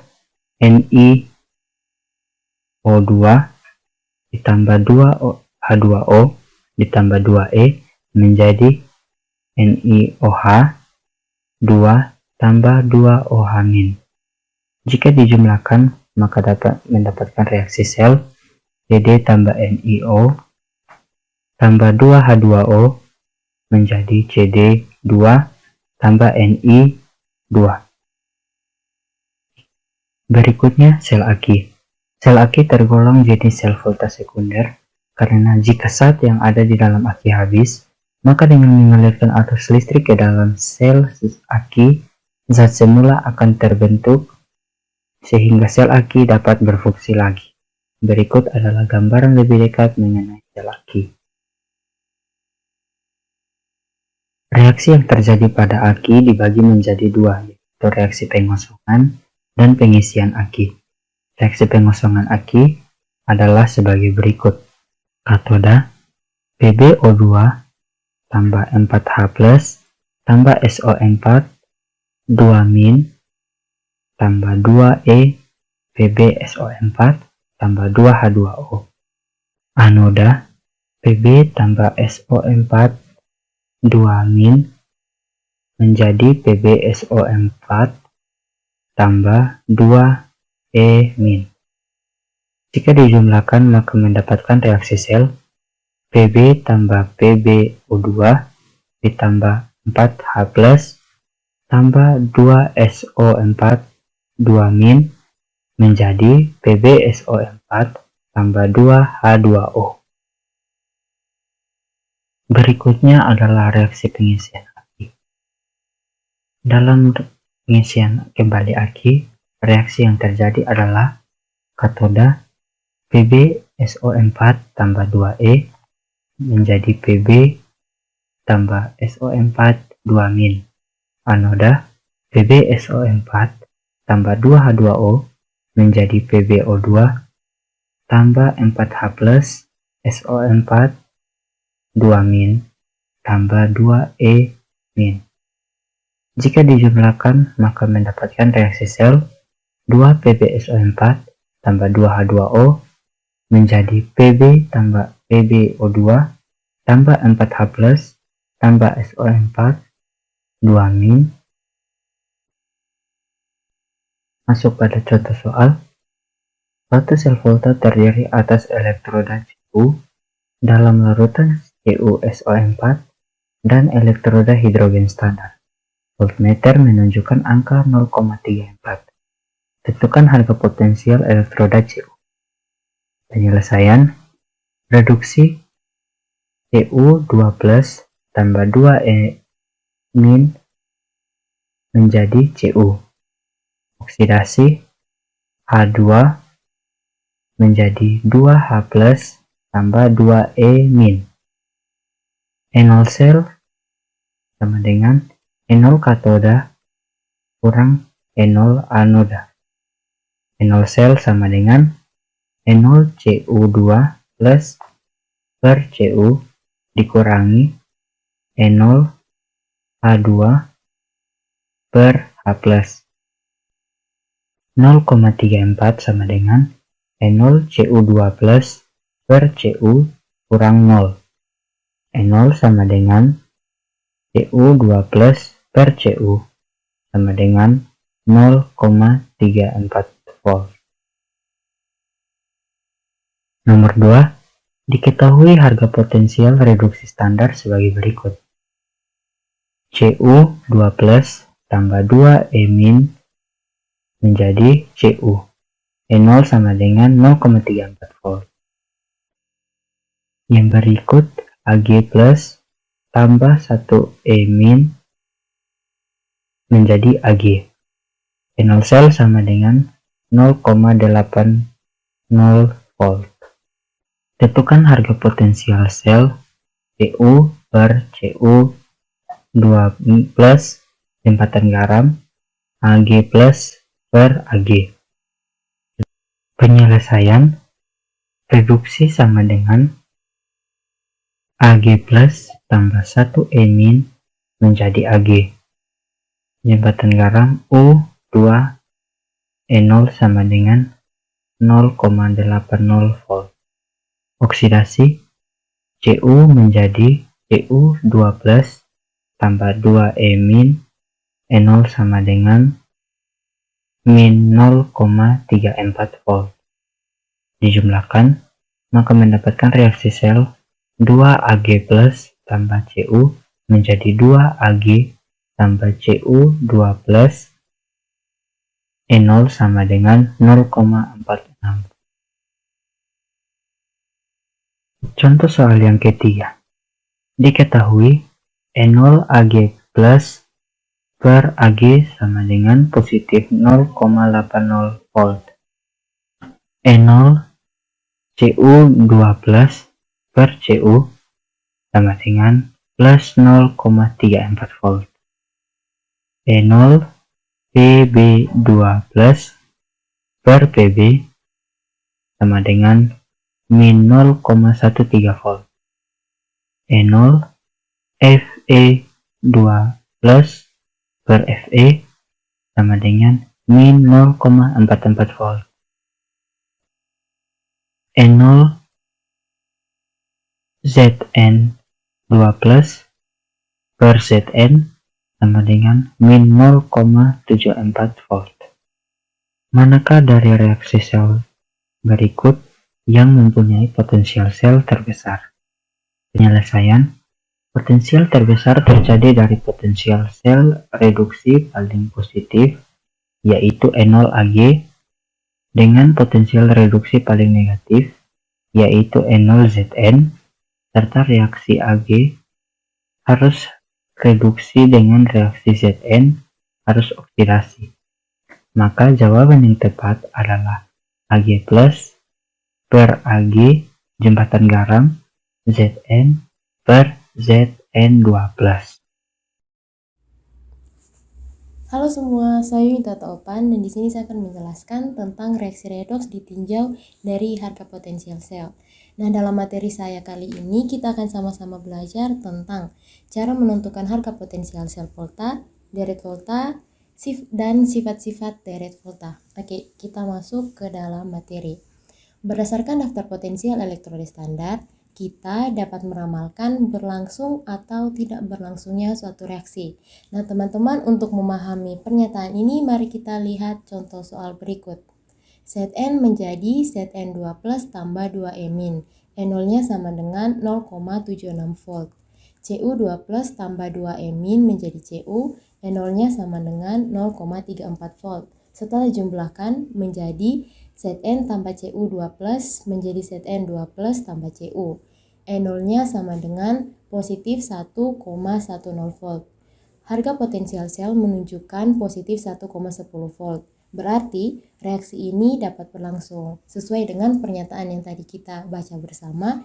NiO2 ditambah 2H2O ditambah 2E menjadi NiOH 2 tambah 2OH-. Jika dijumlahkan maka dapat mendapatkan reaksi sel Cd tambah NiO tambah 2H2O menjadi Cd2 tambah Ni2. Berikutnya sel aki. Sel aki tergolong jenis sel volta sekunder karena jika zat yang ada di dalam aki habis, maka dengan mengalirkan arus listrik ke dalam sel aki, zat semula akan terbentuk sehingga sel aki dapat berfungsi lagi. Berikut adalah gambaran lebih dekat mengenai sel aki. Reaksi yang terjadi pada aki dibagi menjadi dua, yaitu reaksi pengosongan dan pengisian aki. Reaksi pengosongan aki adalah sebagai berikut. Katoda PbO2 tambah 4H+ tambah SO4 2- tambah 2E PbSO4 tambah 2H2O. Anoda Pb tambah SO4 2- menjadi PbSO4 tambah 2E-. Jika dijumlahkan maka mendapatkan reaksi sel Pb tambah PbO2 ditambah 4H+ tambah 2SO4 2- menjadi PbSO4 tambah 2H2O. Berikutnya adalah reaksi pengisian aki. Dalam pengisian kembali aki, reaksi yang terjadi adalah katoda PbSO4 tambah 2E menjadi Pb tambah SO4 2-. Anoda PbSO4 tambah 2H2O menjadi PbO2 tambah 4H+ SO4 2- tambah 2E-. Jika dijumlahkan maka mendapatkan reaksi sel 2 PbSO4 tambah 2H2O menjadi Pb tambah PbO2 tambah 4H+ tambah SO4 2- Masuk pada contoh soal. Suatu sel volta terdiri atas elektroda Cu dalam larutan CuSO4 dan elektroda hidrogen standar. Voltmeter menunjukkan angka 0,34. Tentukan harga potensial elektroda Cu. Penyelesaian. Reduksi Cu2+ tambah 2E- menjadi Cu. Oksidasi H2 menjadi 2H+ tambah 2E-. E0 sel sama dengan E0 katoda kurang E0 anoda. E0 sel sama dengan E0 Cu2 plus per Cu dikurangi E0 H2 per H+. 0,34 sama dengan E0 Cu2 plus per Cu kurang 0. E0 sama dengan Cu2 plus per Cu sama dengan 0,34 volt. Nomor 2. Diketahui harga potensial reduksi standar sebagai berikut. Cu2 plus tambah 2E- menjadi Cu. E0 sama dengan 0,34 volt. Yang berikut Ag plus tambah 1E- menjadi Ag. E0 sel sama dengan 0,80 volt. Tentukan harga potensial sel Cu per Cu2 plus tempatan garam Ag plus per Ag. Penyelesaian. Reduksi sama dengan Ag plus tambah 1E- menjadi Ag. Jembatan garam U2 E0 sama dengan 0,80 volt. Oksidasi Cu menjadi Cu2 plus tambah 2E- E0 sama dengan min 0,34 volt. Dijumlahkan, maka mendapatkan reaksi sel 2Ag plus tambah Cu menjadi 2Ag tambah Cu2 plus E0 sama dengan 0,46. Contoh soal yang ketiga. Diketahui E0 Ag plus per Ag sama dengan positif 0,80 volt. E0 Cu2 plus per Cu sama dengan plus 0,34 volt. E0 Pb2 plus per Pb sama dengan min 0,13 volt. E0 Fe2 plus per Fe sama dengan min 0,44 volt. E0 Zn2 plus per Zn sama dengan min 0,74 volt. Manakah dari reaksi sel berikut yang mempunyai potensial sel terbesar? Penyelesaian. Potensial terbesar terjadi dari potensial sel reduksi paling positif, yaitu E0 Ag, dengan potensial reduksi paling negatif, yaitu E0 Zn, serta reaksi Ag harus reduksi dengan reaksi Zn harus oksidasi. Maka jawaban yang tepat adalah Ag plus per Ag jembatan garam Zn per Zn2+. Halo semua, saya Yunita Taopan dan di sini saya akan menjelaskan tentang reaksi redoks ditinjau dari harga potensial sel. Nah, dalam materi saya kali ini kita akan sama-sama belajar tentang cara menentukan harga potensial sel volta, deret volta, dan sifat-sifat deret volta. Oke, kita masuk ke dalam materi. Berdasarkan daftar potensial elektroda standar, kita dapat meramalkan berlangsung atau tidak berlangsungnya suatu reaksi. Nah, teman-teman, untuk memahami pernyataan ini, mari kita lihat contoh soal berikut. Set N menjadi set N2 plus tambah 2E min. E0-nya sama dengan 0,76 volt. Cu2 plus tambah 2E min menjadi Cu, E0-nya sama dengan 0,34 volt. Setelah dijumlahkan menjadi set N tambah Cu2 plus menjadi set N2 plus tambah Cu. E0-nya sama dengan positif 1,10 volt. Harga potensial sel menunjukkan positif 1,10 volt. Berarti reaksi ini dapat berlangsung. Sesuai dengan pernyataan yang tadi kita baca bersama,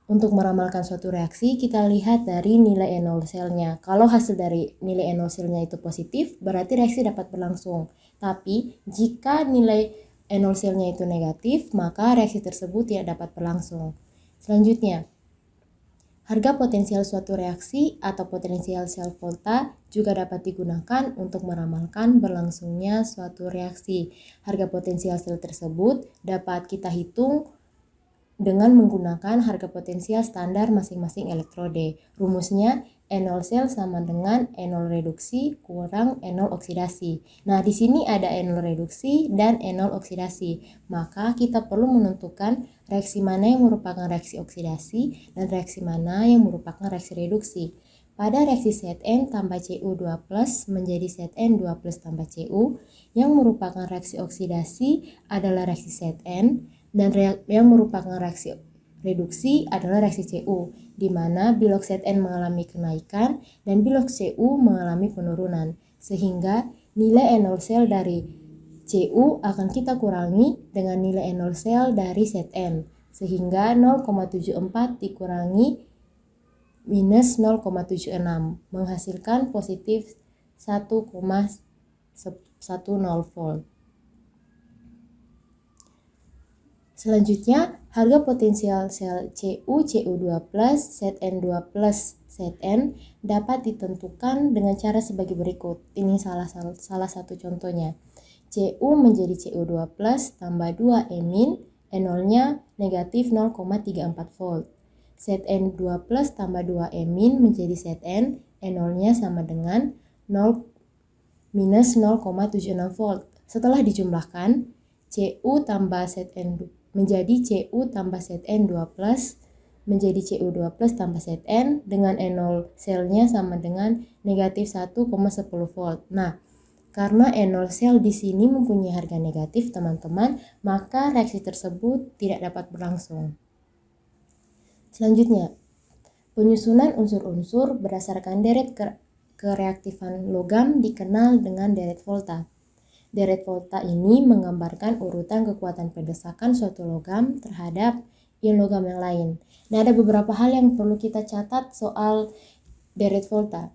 untuk meramalkan suatu reaksi, kita lihat dari nilai E0 selnya. Kalau hasil dari nilai E0 selnya itu positif, berarti reaksi dapat berlangsung. Tapi, jika nilai E0 selnya itu negatif, maka reaksi tersebut tidak dapat berlangsung. Selanjutnya, harga potensial suatu reaksi atau potensial sel volta juga dapat digunakan untuk meramalkan berlangsungnya suatu reaksi. Harga potensial sel tersebut dapat kita hitung dengan menggunakan harga potensial standar masing-masing elektrode. Rumusnya E0 sel sama dengan E0 reduksi kurang E0 oksidasi. Nah, di sini ada E0 reduksi dan E0 oksidasi. Maka kita perlu menentukan reaksi mana yang merupakan reaksi oksidasi dan reaksi mana yang merupakan reaksi reduksi. Pada reaksi set N tambah Cu2 plus menjadi set N2 plus tambah Cu, yang merupakan reaksi oksidasi adalah reaksi set N, dan yang merupakan reaksi reduksi adalah reaksi Cu, di mana bilog set N mengalami kenaikan dan bilog Cu mengalami penurunan, sehingga nilai E0 sel dari Cu akan kita kurangi dengan nilai E0 sel dari set N, sehingga 0,74 dikurangi minus 0,76 menghasilkan positif 1,10 volt. Selanjutnya, harga potensial sel Cu2 plus set N2 plus set N dapat ditentukan dengan cara sebagai berikut. Ini salah satu contohnya. Cu menjadi Cu2 plus tambah 2E min, E0-nya negatif 0,34 volt. Set N2 plus tambah 2E min menjadi set N, E0-nya sama dengan 0 minus 0,76 volt. Setelah dijumlahkan, Cu tambah set N2 menjadi Cu tambah set N2 plus menjadi Cu2 plus tambah set N dengan E0 selnya sama dengan negatif 1,10 volt. Nah, karena E0 sel di sini mempunyai harga negatif, teman-teman, maka reaksi tersebut tidak dapat berlangsung. Selanjutnya, penyusunan unsur-unsur berdasarkan deret kereaktifan logam dikenal dengan deret volta. Deret volta ini menggambarkan urutan kekuatan pendesakan suatu logam terhadap ion logam yang lain. Nah, ada beberapa hal yang perlu kita catat soal deret volta.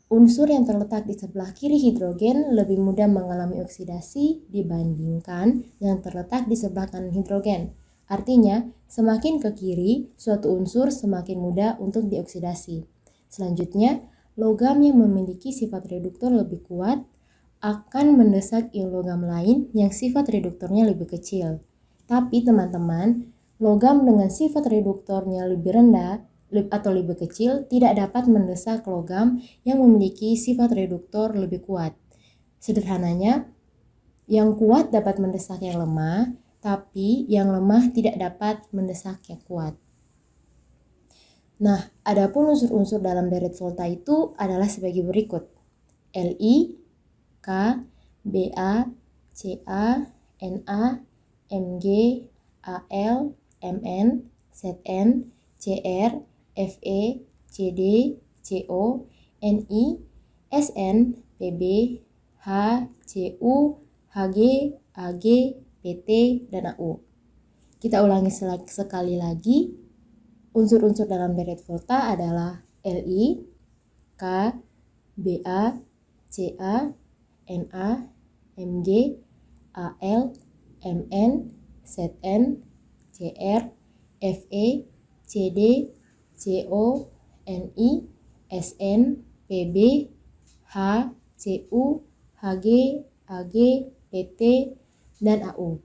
Unsur yang terletak di sebelah kiri hidrogen lebih mudah mengalami oksidasi dibandingkan yang terletak di sebelah kanan hidrogen. Artinya, semakin ke kiri, suatu unsur semakin mudah untuk dioksidasi. Selanjutnya, logam yang memiliki sifat reduktor lebih kuat akan mendesak ion logam lain yang sifat reduktornya lebih kecil. Tapi teman-teman, logam dengan sifat reduktornya lebih rendah atau lebih kecil tidak dapat mendesak logam yang memiliki sifat reduktor lebih kuat. Sederhananya, yang kuat dapat mendesak yang lemah, tapi yang lemah tidak dapat mendesak yang kuat. Nah, adapun unsur-unsur dalam deret volta itu adalah sebagai berikut. Li, K, Ba, Ca, Na, Mg, Al, Mn, Zn, Cr, Fe, Cd, Co, Ni, Sn, Pb, H, Cu, Hg, Ag, Pt, dan Au. Kita ulangi sekali lagi. Unsur-unsur dalam deret volta adalah Li, K, Ba, Ca, Na, Mg, Al, Mn, Zn, Cr, Fe, Cd, Co, Ni, Sn, Pb, H, Cu, Hg, Ag, Pt, dan Au.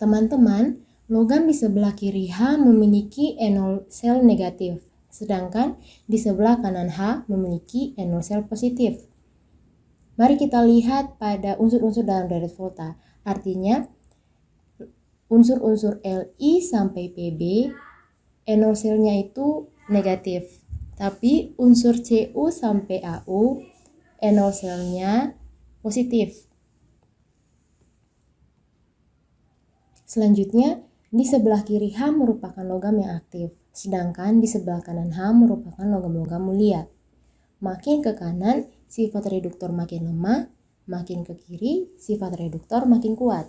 Teman-teman, Logam di sebelah kiri H memiliki enol sel negatif, sedangkan di sebelah kanan H memiliki enol sel positif. Mari kita lihat pada unsur-unsur dalam deret volta. Artinya, unsur-unsur Li sampai Pb, enol selnya itu negatif. Tapi unsur Cu sampai Au, enol selnya positif. Selanjutnya, di sebelah kiri H merupakan logam yang aktif, sedangkan di sebelah kanan H merupakan logam-logam mulia. Makin ke kanan, sifat reduktor makin lemah, makin ke kiri, sifat reduktor makin kuat.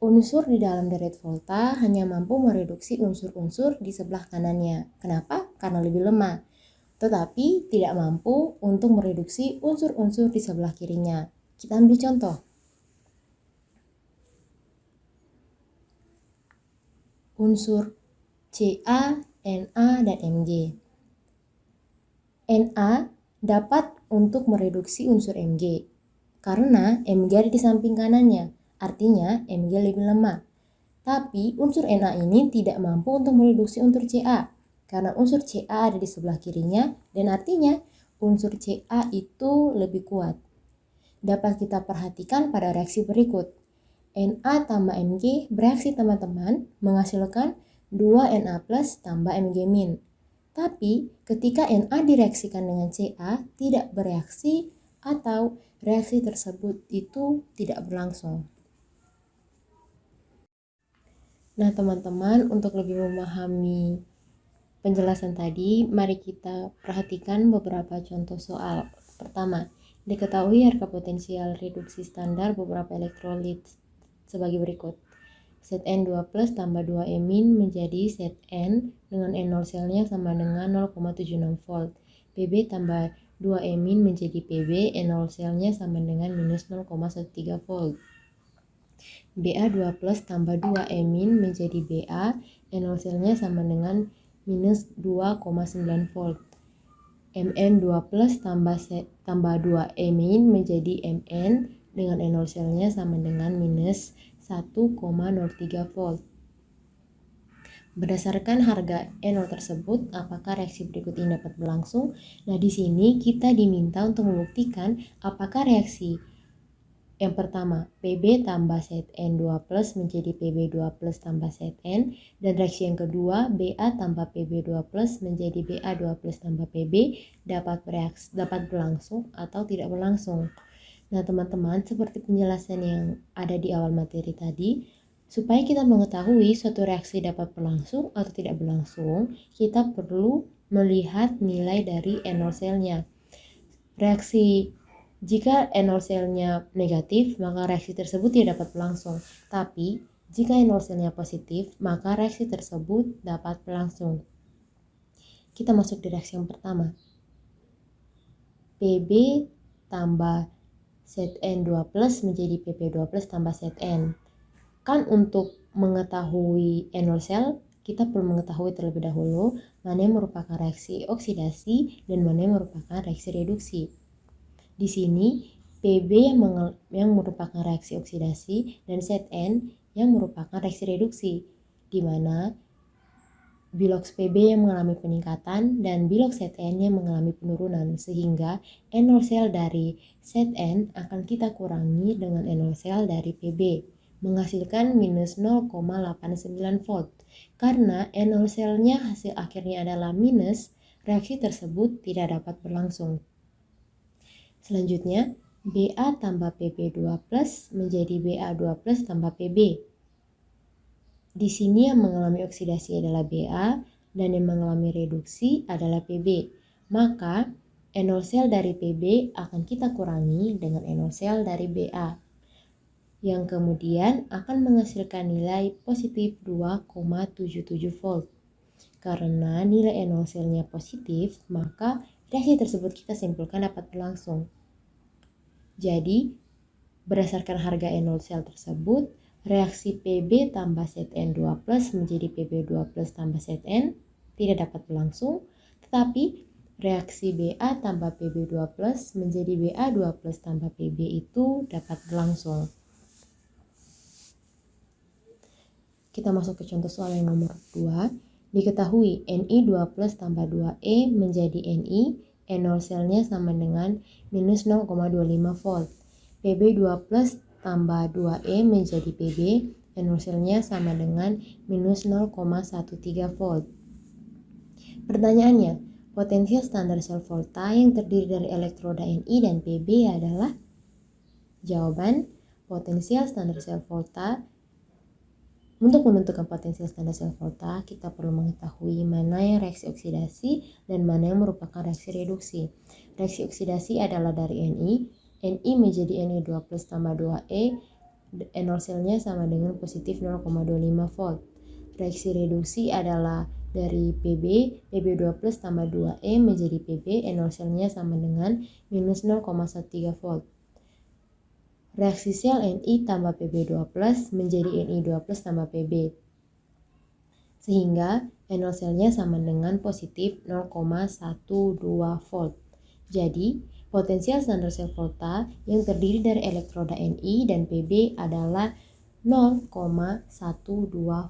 Unsur di dalam deret volta hanya mampu mereduksi unsur-unsur di sebelah kanannya. Kenapa? Karena lebih lemah. Tetapi tidak mampu untuk mereduksi unsur-unsur di sebelah kirinya. Kita ambil contoh. Unsur Ca, Na, dan Mg. Na dapat untuk mereduksi unsur Mg karena Mg ada di samping kanannya, artinya Mg lebih lemah. Tapi unsur Na ini tidak mampu untuk mereduksi unsur Ca karena unsur Ca ada di sebelah kirinya dan artinya unsur Ca itu lebih kuat. Dapat kita perhatikan pada reaksi berikut. Na tambah Mg bereaksi teman-teman menghasilkan 2Na plus tambah Mg min. Tapi ketika Na direaksikan dengan Ca tidak bereaksi atau reaksi tersebut itu tidak berlangsung. Nah teman-teman, untuk lebih memahami penjelasan tadi, mari kita perhatikan beberapa contoh soal. Pertama, diketahui harga potensial reduksi standar beberapa elektrolit sebagai berikut. Zn2 plus tambah 2E min menjadi Zn dengan enol selnya sama dengan 0,76 volt. Pb tambah 2E min menjadi Pb, enol selnya sama dengan minus 0,13 volt. Ba2 plus tambah 2E min menjadi Ba, enol selnya sama dengan minus 2,9 volt. Mn2 plus tambah 2E min menjadi Mn dengan enol selnya sama dengan minus 1,03 volt. Berdasarkan harga enol tersebut, apakah reaksi berikut ini dapat berlangsung? Nah, di sini kita diminta untuk membuktikan apakah reaksi yang pertama, Pb tambah Zn2 plus menjadi Pb2 plus tambah Zn, dan reaksi yang kedua, Ba tambah Pb2 plus menjadi Ba2 plus tambah Pb dapat berlangsung atau tidak berlangsung. Nah teman-teman, seperti penjelasan yang ada di awal materi tadi, supaya kita mengetahui suatu reaksi dapat berlangsung atau tidak berlangsung, kita perlu melihat nilai dari enol selnya. Jika enol selnya negatif, maka reaksi tersebut tidak dapat berlangsung. Tapi, jika enol selnya positif, maka reaksi tersebut dapat berlangsung. Kita masuk di reaksi yang pertama. Pb tambah Zn2 plus menjadi Pp2 plus tambah Zn. Kan untuk mengetahui enol sel, kita perlu mengetahui terlebih dahulu mana yang merupakan reaksi oksidasi dan mana yang merupakan reaksi reduksi. Di sini Pb yang merupakan reaksi oksidasi dan Zn yang merupakan reaksi reduksi, di mana bilox Pb yang mengalami peningkatan dan bilox Zn yang mengalami penurunan, sehingga enol sel dari Zn akan kita kurangi dengan enol sel dari Pb, menghasilkan minus 0,89 volt. Karena enol selnya hasil akhirnya adalah minus, reaksi tersebut tidak dapat berlangsung. Selanjutnya, Ba tambah Pb2 plus menjadi Ba2 plus tambah Pb. Di sini yang mengalami oksidasi adalah Ba dan yang mengalami reduksi adalah Pb. Maka enol sel dari Pb akan kita kurangi dengan enol sel dari Ba, yang kemudian akan menghasilkan nilai positif 2,77 volt. Karena nilai enol selnya positif, maka reaksi tersebut kita simpulkan dapat berlangsung. Jadi, berdasarkan harga enol sel tersebut, reaksi Pb tambah Zn2 plus menjadi Pb2 plus tambah Zn tidak dapat berlangsung, tetapi reaksi Ba tambah Pb2 plus menjadi Ba2 plus tambah Pb itu dapat berlangsung. Kita masuk ke contoh soal yang nomor 2. Diketahui Ni2 plus tambah 2E menjadi Ni, E0 selnya sama dengan minus 0,25 volt. Pb2 plus tambah 2E menjadi Pb, E0 selnya sama dengan minus 0,13 volt. Pertanyaannya, potensial standar sel volta yang terdiri dari elektroda Ni dan Pb adalah? Jawaban, potensial standar sel volta. Untuk menentukan potensial standar sel volta, kita perlu mengetahui mana yang reaksi oksidasi dan mana yang merupakan reaksi reduksi. Reaksi oksidasi adalah dari Ni menjadi Ni2 plus tambah 2E, E0 selnya sama dengan positif 0,25 volt. Reaksi reduksi adalah dari Pb2 plus tambah 2E menjadi Pb, E0 selnya sama dengan minus 0,13 volt. Reaksi sel Ni tambah Pb2 plus menjadi Ni2 plus tambah Pb. Sehingga E0 selnya sama dengan positif 0,12 volt. Jadi, potensial standar sel volta yang terdiri dari elektroda Ni dan Pb adalah 0,12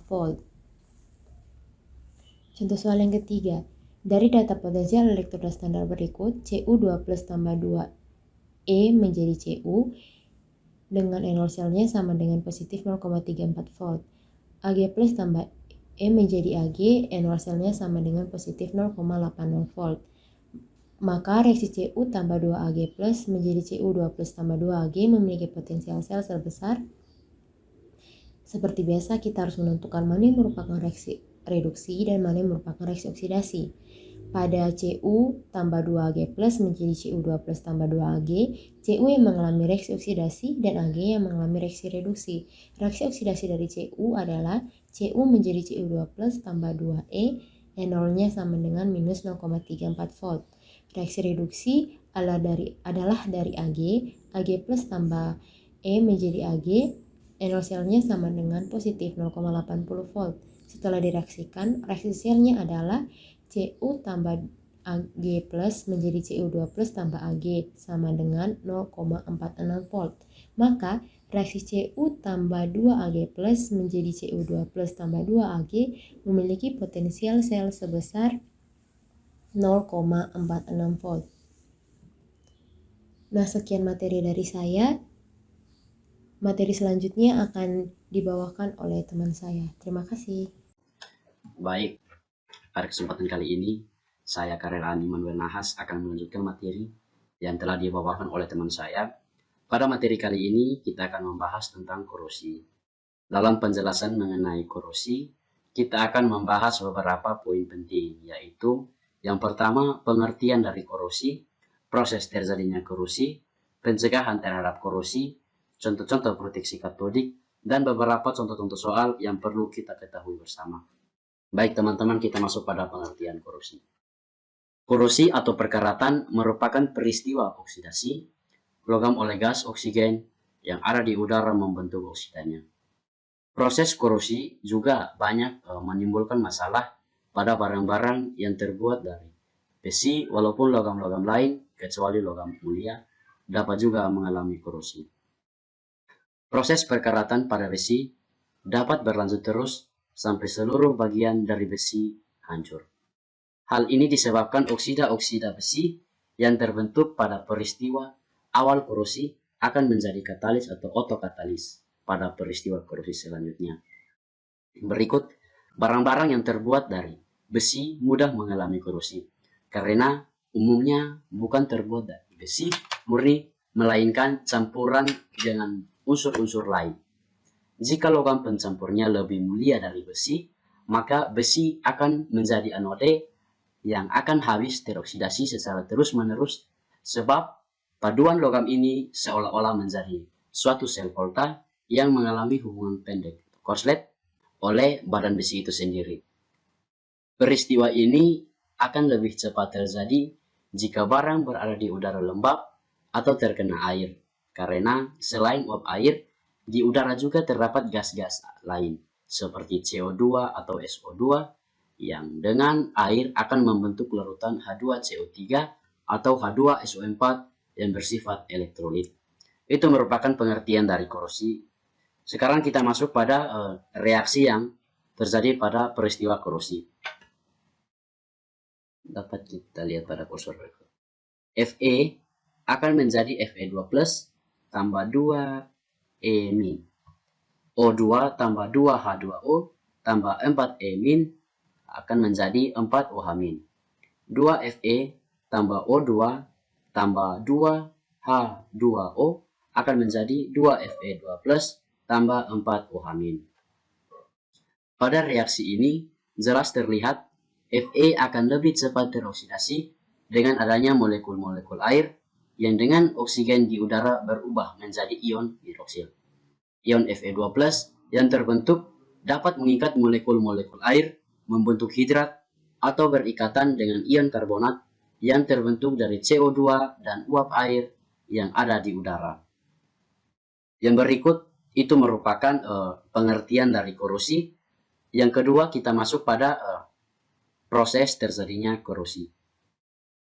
volt. Contoh soal yang ketiga. Dari data potensial elektroda standar berikut, Cu2 plus tambah 2E menjadi Cu dengan E0 selnya sama dengan positif 0,34 volt. Ag plus tambah E menjadi Ag, E0 selnya sama dengan positif 0,80 volt. Maka reaksi Cu tambah 2Ag plus menjadi Cu2 plus tambah 2Ag memiliki potensial sel sebesar. Seperti biasa, kita harus menentukan mana yang merupakan reaksi reduksi dan mana yang merupakan reaksi oksidasi. Pada Cu tambah 2Ag plus menjadi Cu2 plus tambah 2Ag, Cu yang mengalami reaksi oksidasi dan Ag yang mengalami reaksi reduksi. Reaksi oksidasi dari Cu adalah Cu menjadi Cu2 plus tambah 2E, E0-nya sama dengan minus 0,34 volt. Reaksi reduksi adalah dari Ag plus tambah E menjadi Ag, E0 selnya sama dengan positif 0,80 volt. Setelah direaksikan, reaksi selnya adalah Cu tambah Ag plus menjadi Cu2 plus tambah Ag sama dengan 0,46 volt. Maka reaksi Cu tambah 2Ag plus menjadi Cu2 plus tambah 2Ag memiliki potensial sel sebesar 0,46 volt. Nah, sekian materi dari saya. Materi selanjutnya akan dibawakan oleh teman saya. Terima kasih. Baik, pada kesempatan kali ini, saya Karel Manuel Nahas akan melanjutkan materi yang telah dibawakan oleh teman saya. Pada materi kali ini, kita akan membahas tentang korosi. Dalam penjelasan mengenai korosi, kita akan membahas beberapa poin penting, yaitu yang pertama, pengertian dari korosi, proses terjadinya korosi, pencegahan terhadap korosi, contoh-contoh proteksi katodik, dan beberapa contoh-contoh soal yang perlu kita ketahui bersama. Baik teman-teman, kita masuk pada pengertian korosi. Korosi atau perkaratan merupakan peristiwa oksidasi logam oleh gas oksigen yang ada di udara membentuk oksidanya. Proses korosi juga banyak menimbulkan masalah pada barang-barang yang terbuat dari besi, walaupun logam-logam lain kecuali logam mulia dapat juga mengalami korosi. Proses perkaratan pada besi dapat berlanjut terus sampai seluruh bagian dari besi hancur. Hal ini disebabkan oksida-oksida besi yang terbentuk pada peristiwa awal korosi akan menjadi katalis atau otokatalis pada peristiwa korosi selanjutnya. Berikut, barang-barang yang terbuat dari besi mudah mengalami korosi karena umumnya bukan terbuat dari besi murni, melainkan campuran dengan unsur-unsur lain. Jika logam pencampurnya lebih mulia dari besi, maka besi akan menjadi anode yang akan habis teroksidasi secara terus-menerus, sebab paduan logam ini seolah-olah menjadi suatu sel volta yang mengalami hubungan pendek korslet oleh badan besi itu sendiri. Peristiwa ini akan lebih cepat terjadi jika barang berada di udara lembab atau terkena air, karena selain uap air, di udara juga terdapat gas-gas lain seperti CO2 atau SO2 yang dengan air akan membentuk larutan H2CO3 atau H2SO4 yang bersifat elektrolit. Itu merupakan pengertian dari korosi. Sekarang kita masuk pada reaksi yang terjadi pada peristiwa korosi. Dapat kita lihat pada kursor berikut. Fe akan menjadi Fe2+ tambah 2E min. O2 tambah 2H2O tambah 4E min akan menjadi 4OH min. 2Fe tambah O2 tambah 2H2O akan menjadi 2Fe2+ tambah 4OH min. Pada reaksi ini jelas terlihat Fe akan lebih cepat teroksidasi dengan adanya molekul-molekul air yang dengan oksigen di udara berubah menjadi ion hidroksil. Ion Fe2+ yang terbentuk dapat mengikat molekul-molekul air membentuk hidrat atau berikatan dengan ion karbonat yang terbentuk dari CO2 dan uap air yang ada di udara. Yang berikut itu merupakan pengertian dari korosi. Yang kedua, kita masuk pada proses terjadinya korosi.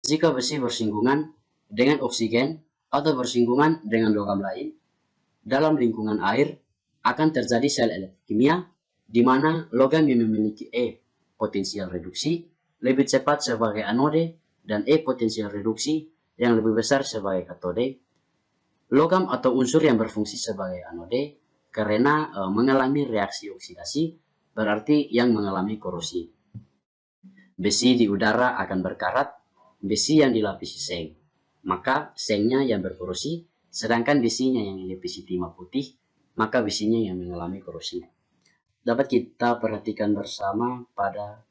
Jika besi bersinggungan dengan oksigen atau bersinggungan dengan logam lain dalam lingkungan air, akan terjadi sel elektrokimia di mana logam yang memiliki E potensial reduksi lebih cepat sebagai anode dan E potensial reduksi yang lebih besar sebagai katode. Logam atau unsur yang berfungsi sebagai anode karena mengalami reaksi oksidasi berarti yang mengalami korosi. Besi di udara akan berkarat, besi yang dilapisi seng. Maka sengnya yang berkorosi, sedangkan besinya yang dilapisi timah putih, maka besinya yang mengalami korosi. Dapat kita perhatikan bersama pada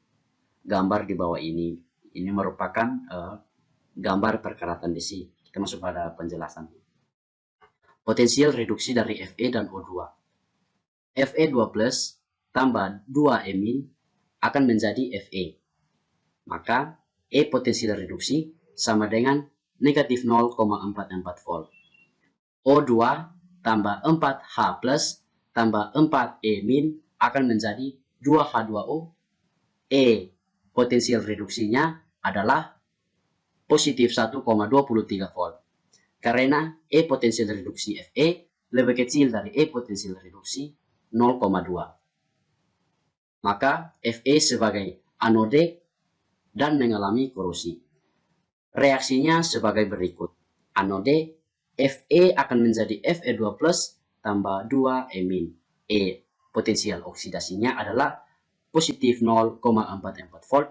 gambar di bawah ini. Ini merupakan gambar perkaratan besi. Kita masuk pada penjelasan. Potensial reduksi dari Fe dan O2. Fe2+ tambah 2E min akan menjadi Fe. Maka E potensial reduksi sama dengan negatif 0,44 volt. O2 tambah 4H plus tambah 4E min akan menjadi 2H2O. E potensial reduksinya adalah positif 1,23 volt. Karena E potensial reduksi Fe lebih kecil dari E potensial reduksi 0,2. Maka Fe sebagai anode dan mengalami korosi. Reaksinya sebagai berikut. Anode Fe akan menjadi Fe2+ tambah 2E min. E potensial oksidasinya adalah positif 0,44 volt.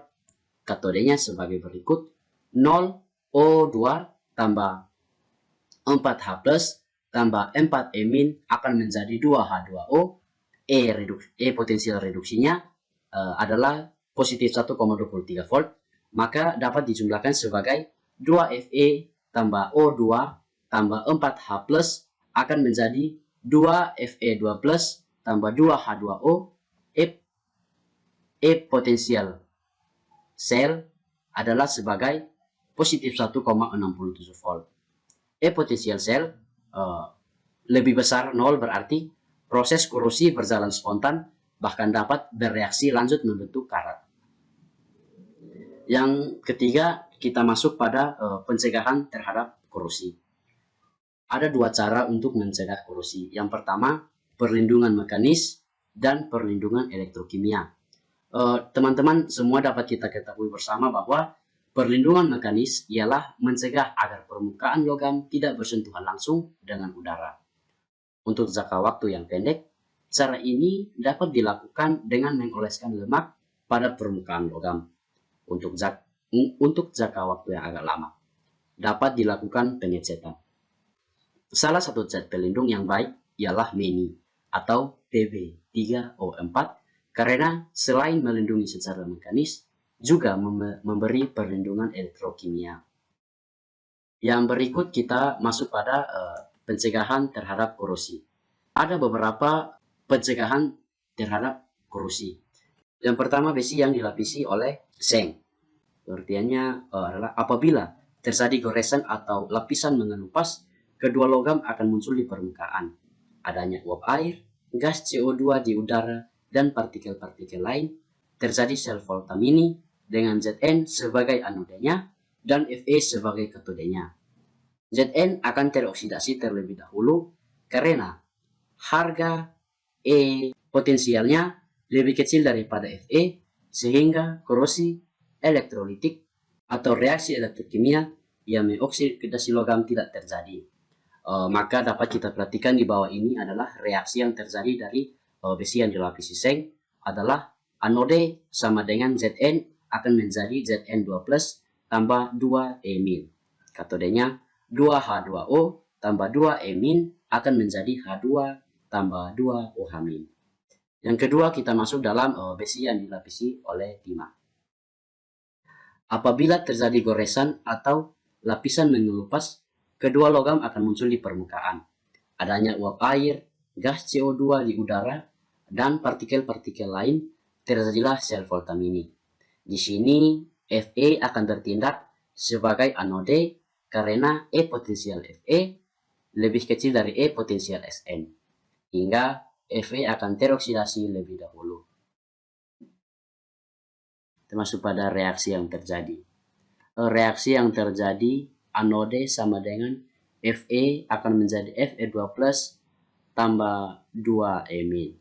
Katodenya sebagai berikut. 0 O2 tambah 4H plus tambah 4E min akan menjadi 2H2O. E potensial reduksinya adalah positif 1,23 volt, maka dapat dijumlahkan sebagai 2Fe tambah O2 tambah 4H plus akan menjadi 2Fe2 plus tambah 2H2O. E potensial sel adalah sebagai positif 1,67 volt. E potensial sel lebih besar 0 berarti proses korosi berjalan spontan bahkan dapat bereaksi lanjut membentuk karat. Yang ketiga, kita masuk pada pencegahan terhadap korosi. Ada dua cara untuk mencegah korosi. Yang pertama, perlindungan mekanis dan perlindungan elektrokimia. Teman-teman semua dapat kita ketahui bersama bahwa perlindungan mekanis ialah mencegah agar permukaan logam tidak bersentuhan langsung dengan udara. Untuk jangka waktu yang pendek, cara ini dapat dilakukan dengan mengoleskan lemak pada permukaan logam. Untuk jangka waktu yang agak lama, dapat dilakukan pengecetan. Salah satu zat pelindung yang baik ialah Meni atau Pb3O4 karena selain melindungi secara mekanis, juga memberi perlindungan elektrokimia. Yang berikut kita masuk pada pencegahan terhadap korosi. Ada beberapa pencegahan terhadap korosi. Yang pertama, besi yang dilapisi oleh seng. Pengertiannya adalah apabila terjadi goresan atau lapisan mengelupas, kedua logam akan muncul di permukaan. Adanya uap air, gas CO2 di udara, dan partikel-partikel lain, terjadi sel voltamini dengan Zn sebagai anodenya dan Fe sebagai katodenya. Zn akan teroksidasi terlebih dahulu karena harga E potensialnya lebih kecil daripada Fe, sehingga korosi elektrolitik atau reaksi elektrokimia yang mengoksidasi logam tidak terjadi. Maka dapat kita perhatikan di bawah ini adalah reaksi yang terjadi dari besi yang dilapisi seng adalah anode sama dengan Zn akan menjadi Zn2+ tambah 2E-. Katodenya 2H2O tambah 2E- akan menjadi H2 tambah 2OH-. Yang kedua, kita masuk dalam besi yang dilapisi oleh timah. Apabila terjadi goresan atau lapisan mengelupas, kedua logam akan muncul di permukaan. Adanya uap air, gas CO2 di udara, dan partikel-partikel lain, terjadilah sel Volta mini. Di sini Fe akan bertindak sebagai anode karena E potensial Fe lebih kecil dari E potensial Sn, hingga Fe akan teroksidasi lebih dahulu. Termasuk pada reaksi yang terjadi. Reaksi yang terjadi, anode sama dengan Fe akan menjadi Fe2+ tambah 2E-.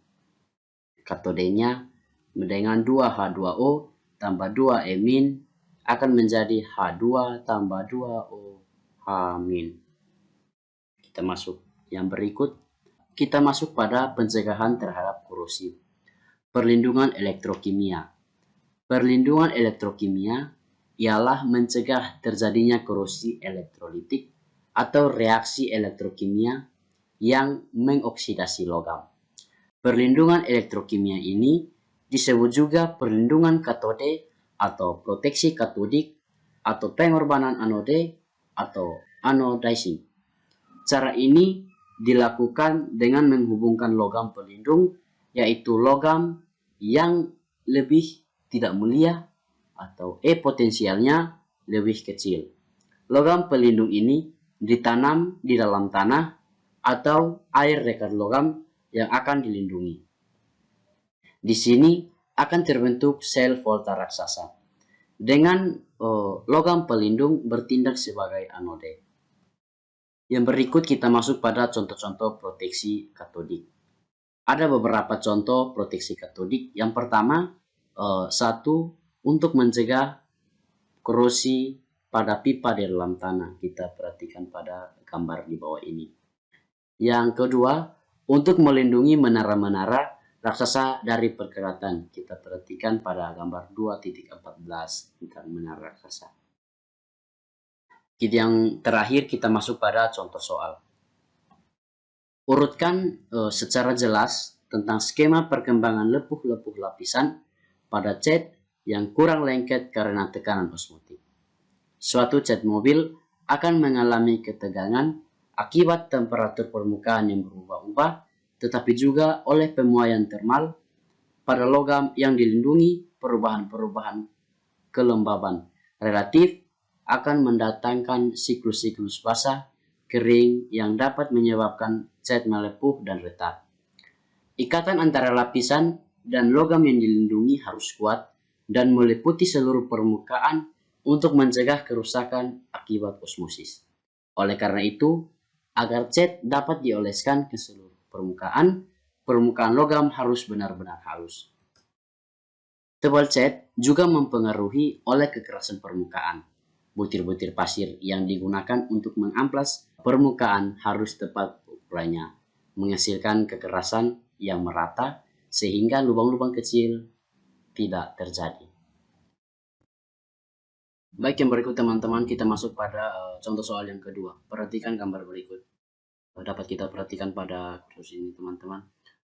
Katodenya dengan 2H2O tambah 2E- akan menjadi H2 tambah 2OH-. Kita masuk yang berikut. Kita masuk pada pencegahan terhadap korosi. Perlindungan elektrokimia. Perlindungan elektrokimia ialah mencegah terjadinya korosi elektrolitik atau reaksi elektrokimia yang mengoksidasi logam. Perlindungan elektrokimia ini disebut juga perlindungan katode atau proteksi katodik atau pengorbanan anode atau anodizing. Cara ini dilakukan dengan menghubungkan logam pelindung, yaitu logam yang lebih tidak mulia atau E potensialnya lebih kecil. Logam pelindung ini ditanam di dalam tanah atau air dekat logam yang akan dilindungi. Di sini akan terbentuk sel Volta raksasa dengan logam pelindung bertindak sebagai anode. Yang berikut kita masuk pada contoh-contoh proteksi katodik. Ada beberapa contoh proteksi katodik. Yang pertama, satu, untuk mencegah korosi pada pipa di dalam tanah. Kita perhatikan pada gambar di bawah ini. Yang kedua, untuk melindungi menara-menara raksasa dari perkeratan. Kita perhatikan pada gambar 2.14 tentang menara raksasa. Yang terakhir kita masuk pada contoh soal. Urutkan secara jelas tentang skema perkembangan lepuh-lepuh lapisan pada cat yang kurang lengket karena tekanan osmotik. Suatu cat mobil akan mengalami ketegangan akibat temperatur permukaan yang berubah-ubah, tetapi juga oleh pemuaian termal pada logam yang dilindungi. Perubahan-perubahan kelembaban relatif akan mendatangkan siklus-siklus basah kering yang dapat menyebabkan cat melepuh dan retak. Ikatan antara lapisan dan logam yang dilindungi harus kuat dan meliputi seluruh permukaan untuk mencegah kerusakan akibat osmosis. Oleh karena itu, agar cat dapat dioleskan ke seluruh permukaan logam harus benar-benar halus. Tebal cat juga mempengaruhi oleh kekerasan permukaan. Butir-butir pasir yang digunakan untuk mengamplas permukaan harus tepat ukurannya, menghasilkan kekerasan yang merata sehingga lubang-lubang kecil tidak terjadi. Baik, yang berikut teman-teman, kita masuk pada contoh soal yang kedua. Perhatikan gambar berikut. Dapat kita perhatikan pada kursus ini teman-teman.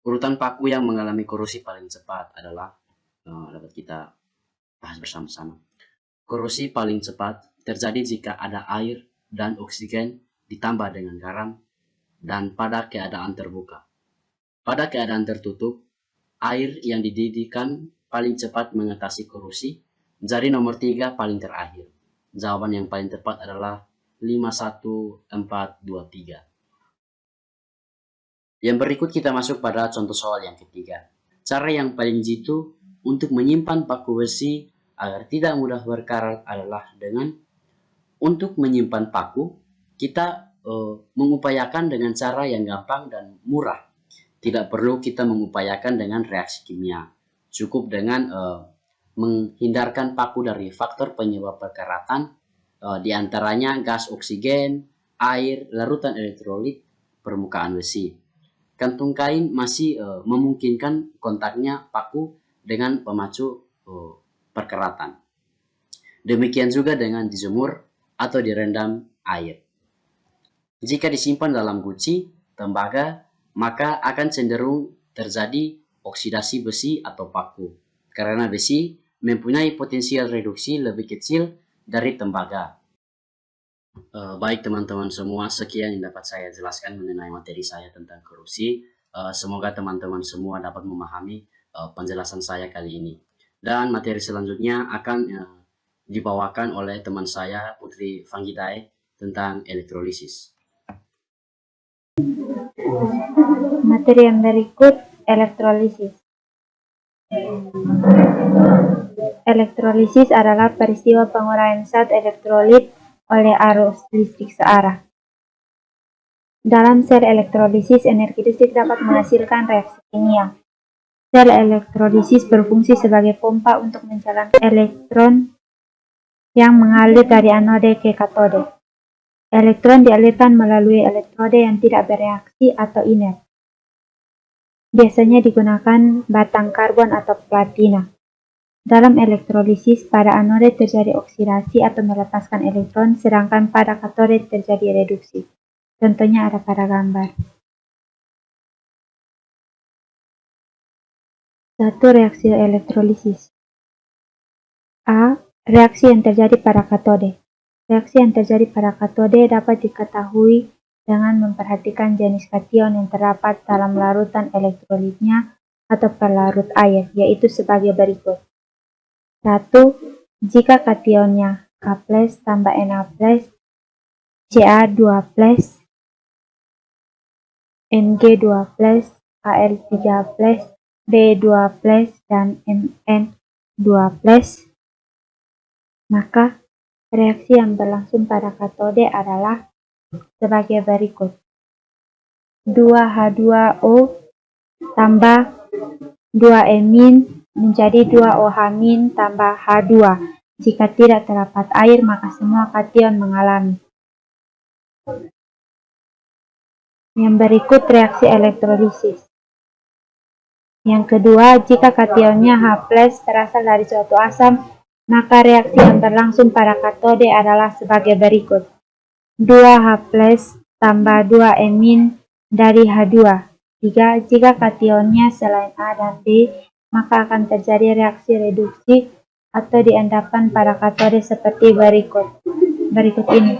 Urutan paku yang mengalami korosi paling cepat adalah dapat kita bahas bersama-sama. Korosi paling cepat terjadi jika ada air dan oksigen ditambah dengan garam dan pada keadaan terbuka. Pada keadaan tertutup, air yang dididihkan paling cepat mengatasi korosi. Jadi nomor 3 paling terakhir. Jawaban yang paling tepat adalah 51423. Yang berikut kita masuk pada contoh soal yang ketiga. Cara yang paling jitu untuk menyimpan paku besi agar tidak mudah berkarat adalah dengan untuk menyimpan paku, kita mengupayakan dengan cara yang gampang dan murah. tidak perlu kita mengupayakan dengan reaksi kimia. Cukup dengan menghindarkan paku dari faktor penyebab perkeratan, diantaranya gas oksigen, air, larutan elektrolit, permukaan besi. Kantung kain masih memungkinkan kontaknya paku dengan pemacu perkeratan. Demikian juga dengan dijemur atau direndam air. Jika disimpan dalam guci, tembaga, maka akan cenderung terjadi oksidasi besi atau paku, karena besi mempunyai potensial reduksi lebih kecil dari tembaga. Baik teman-teman semua, sekian yang dapat saya jelaskan mengenai materi saya tentang korupsi. Semoga teman-teman semua dapat memahami penjelasan saya kali ini. Dan materi selanjutnya akan dibawakan oleh teman saya Putri Fanggidae tentang elektrolisis. Materi yang berikut elektrolisis. Elektrolisis adalah peristiwa penguraian zat elektrolit oleh arus listrik searah. Dalam sel elektrolisis, energi listrik dapat menghasilkan reaksi kimia. Sel elektrolisis berfungsi sebagai pompa untuk menjalankan elektron yang mengalir dari anode ke katode. Elektron dialirkan melalui elektrode yang tidak bereaksi atau inert. Biasanya digunakan batang karbon atau platina. Dalam elektrolisis, pada anode terjadi oksidasi atau melepaskan elektron, sedangkan pada katode terjadi reduksi. Contohnya ada pada gambar. 1. Reaksi elektrolisis. A. Reaksi yang terjadi pada katode. Reaksi yang terjadi pada katode dapat diketahui dengan memperhatikan jenis kation yang terdapat dalam larutan elektrolitnya atau pelarut air, yaitu sebagai berikut. 1. Jika kationnya K+ tambah Na+, Ca2+, Mg2+, Al3+, B2+, dan Mn2+, maka reaksi yang berlangsung pada katode adalah sebagai berikut. 2H2O tambah 2-emin menjadi 2OH- tambah H2. Jika tidak terdapat air, maka semua kation mengalami. Yang berikut reaksi elektrolisis. Yang kedua, jika kationnya H+ berasal dari suatu asam, maka reaksi yang berlangsung pada katode adalah sebagai berikut. 2H+ tambah 2-emin dari H2. 3. Jika kationnya selain A dan B, maka akan terjadi reaksi reduksi atau diendapkan pada katode seperti berikut. Berikut ini.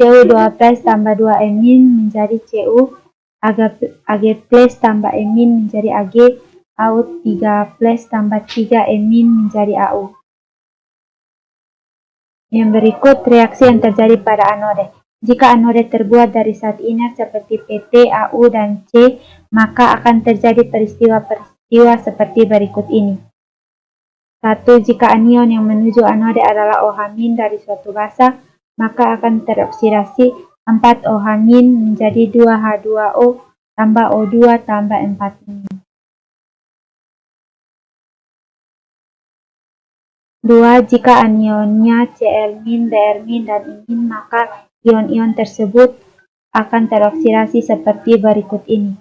Cu2+ tambah 2-emin menjadi Cu, Ag+ tambah emin menjadi Ag, Au3+ tambah 3-emin menjadi Au. Yang berikut reaksi yang terjadi pada anode. Jika anode terbuat dari zat inert seperti Pt, Au, dan C, maka akan terjadi peristiwa-peristiwa seperti berikut ini. 1. Jika anion yang menuju anode adalah OH- dari suatu basa, maka akan teroksidasi 4OH- menjadi 2H2O tambah O2 tambah 4-. 2. Jika anionnya Cl-, Br-, dan imin, maka ion-ion tersebut akan teroksidasi seperti berikut ini.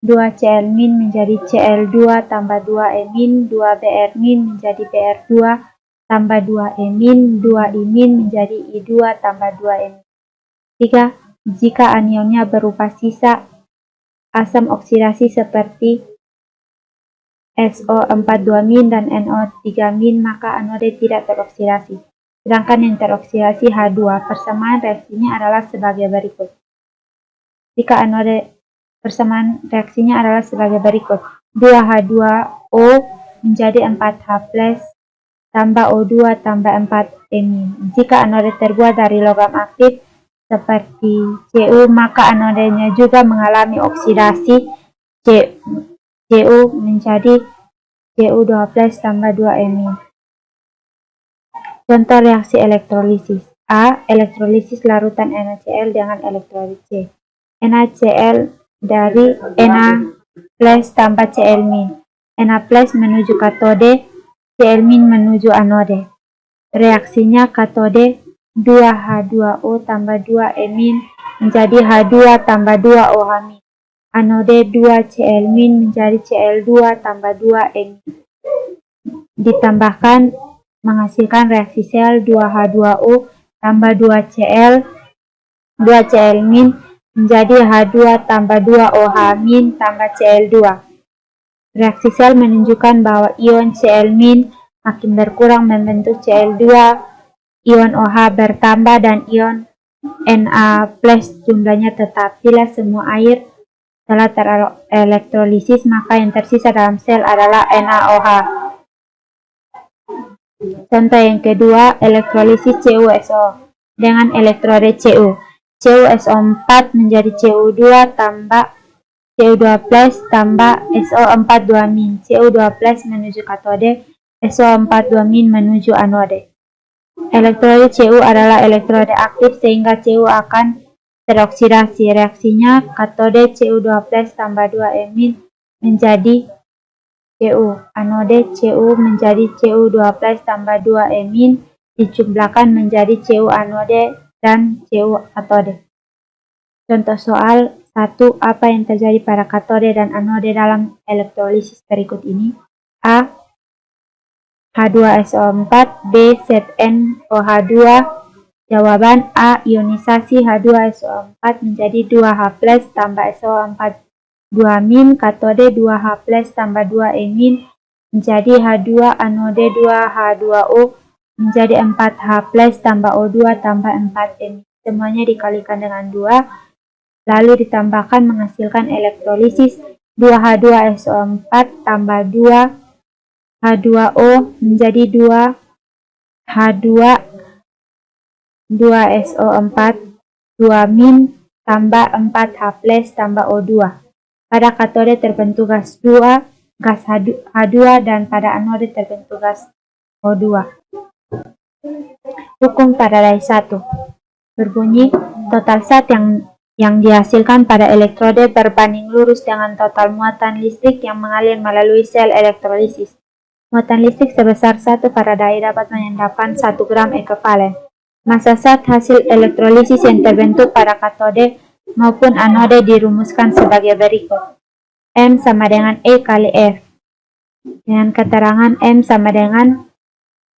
2 Cl- menjadi Cl2 tambah 2-emin, 2 Br- menjadi Br2 tambah 2-emin, 2 imin menjadi I2 tambah 2-emin. 3. Jika anionnya berupa sisa asam oksidasi seperti SO42- dan NO3-, maka anode tidak teroksidasi. Sedangkan yang teroksidasi H2, persamaan reaksinya adalah sebagai berikut. Jika anode persamaan reaksinya adalah sebagai berikut. 2H2O menjadi 4H+ tambah O2 tambah 4-emin. Jika anode terbuat dari logam aktif seperti Cu, maka anodenya juga mengalami oksidasi Cu menjadi Cu2+ tambah 2-emin. Contoh reaksi elektrolisis. A. Elektrolisis larutan NaCl dengan elektrolit C. NaCl dari Na tambah Cl-. Na+ menuju katode, Cl- menuju anode. Reaksinya katode 2H2O tambah 2E- menjadi H2 tambah 2OH-. Anode 2Cl- menjadi Cl2 tambah 2E- ditambahkan menghasilkan reaksi sel 2H2O tambah 2Cl- menjadi H2 tambah 2OH- tambah Cl2. Reaksi sel menunjukkan bahwa ion Cl- makin berkurang membentuk Cl2, ion OH bertambah dan ion Na+ jumlahnya tetap. Bila semua air telah terelektrolisis, maka yang tersisa dalam sel adalah NaOH. Contoh yang kedua, elektrolisis CuSO dengan elektroda Cu. CuSO4 menjadi Cu2 tambah Cu2+ tambah SO4 2-. Cu2+ menuju katode, SO4 2- menuju anode. Elektroda Cu adalah elektroda aktif sehingga Cu akan teroksidasi. Reaksinya katode Cu2+ tambah 2E- menjadi Cu. Anode Cu menjadi Cu2+ tambah 2E- dijumlahkan menjadi Cu anode dan Cu katode. Contoh soal 1. Apa yang terjadi pada katode dan anode dalam elektrolisis berikut ini? A. H2SO4, B. ZnOH2. Jawaban A. Ionisasi H2SO4 menjadi 2H+ tambah SO4 2- katode 2H+ tambah 2E- menjadi H2 anode 2H2O menjadi 4H+ tambah O2 tambah 4E. Semuanya dikalikan dengan 2, lalu ditambahkan menghasilkan elektrolisis 2H2SO4 tambah 2H2O menjadi 2H2 2SO4 2- tambah 4H+ tambah O2. Pada katode terbentuk gas H2 dan pada anode terbentuk gas O2. Hukum Faraday 1 berbunyi total zat yang dihasilkan pada elektrode berbanding lurus dengan total muatan listrik yang mengalir melalui sel elektrolisis. Muatan listrik sebesar 1 Faraday dapat menyebabkan 1 gram ekivalen. Massa zat hasil elektrolisis yang terbentuk pada katode maupun anode dirumuskan sebagai berikut. M sama dengan E kali F. Dengan keterangan M sama dengan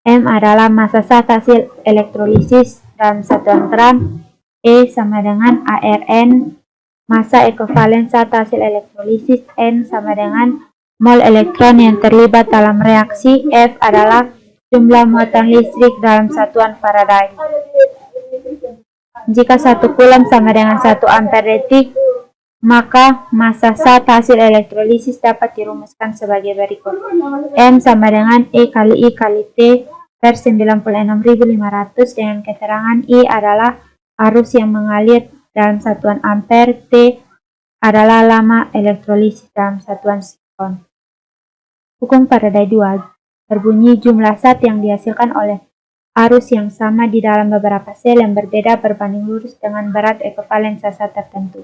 M adalah massa zat hasil elektrolisis dalam satuan gram, E sama dengan ARN, massa ekivalen zat hasil elektrolisis, N sama dengan mol elektron yang terlibat dalam reaksi, F adalah jumlah muatan listrik dalam satuan Faraday. Jika 1 Coulomb sama dengan 1 ampere detik, maka massa zat hasil elektrolisis dapat dirumuskan sebagai berikut. M sama dengan E kali I kali T per 96.500 dengan keterangan I adalah arus yang mengalir dalam satuan ampere, T adalah lama elektrolisis dalam satuan sikon. Hukum Faraday 2 berbunyi jumlah zat yang dihasilkan oleh arus yang sama di dalam beberapa sel yang berbeda berbanding lurus dengan berat ekivalen zat tertentu.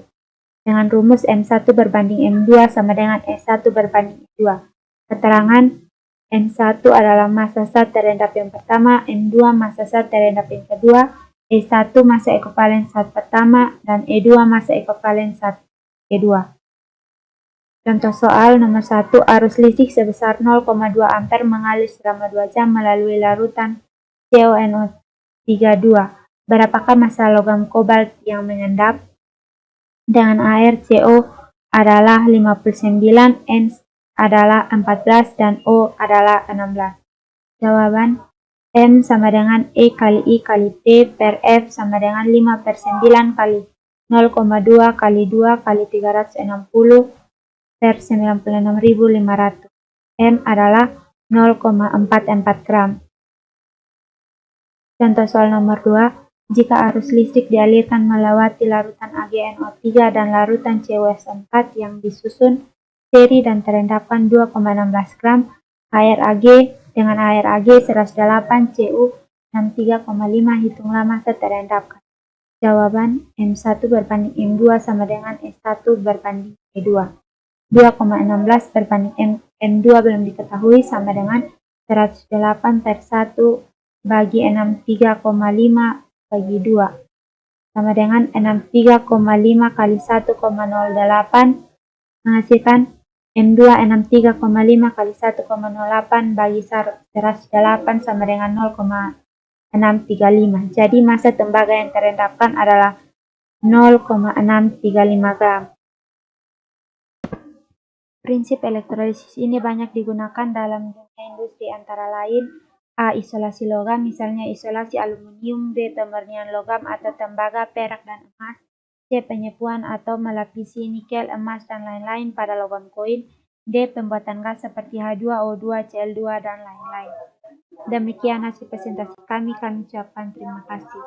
Dengan rumus M1 berbanding M2 sama dengan E1 berbanding E2. Keterangan M1 adalah massa zat terendap yang pertama, M2 massa zat terendap yang kedua, E1 massa ekivalen zat pertama, dan E2 massa ekivalen zat kedua. Contoh soal nomor 1, arus listrik sebesar 0,2 ampere mengalir selama 2 jam melalui larutan CONO32. Berapakah massa logam kobalt yang mengendap? Dengan air, CO adalah 59, N adalah 14, dan O adalah 16. Jawaban M sama dengan E kali I kali T per F sama dengan 5/9 kali 0,2 kali 2 kali 360 per 96.500. M adalah 0,44 gram. Contoh soal nomor 2. Jika arus listrik dialirkan melewati larutan AgNO3 dan larutan CuSO4 yang disusun seri dan terendapkan 2,16 gram air Ag dengan air Ag 108 Cu 63,5, hitunglah massa terendapkan. Jawaban M1 berbanding M2 sama dengan S1 berbanding E2. 2,16 berbanding N2 belum diketahui sama dengan 108/1 bagi 63,5 bagi 2 sama dengan 63,5 kali 1,08 menghasilkan M2 63,5 kali 1,08 bagi 108 sama dengan 0,635. Jadi massa tembaga yang terendapkan adalah 0,635 gram. Prinsip elektrolisis ini banyak digunakan dalam dunia industri antara lain A. Isolasi logam, misalnya isolasi aluminium. B. Pemurnian logam atau tembaga, perak dan emas. C. Penyepuan atau melapisi nikel, emas, dan lain-lain pada logam koin. D. Pembuatan gas seperti H2O2, Cl2, dan lain-lain. Demikian hasil presentasi kami ucapkan terima kasih.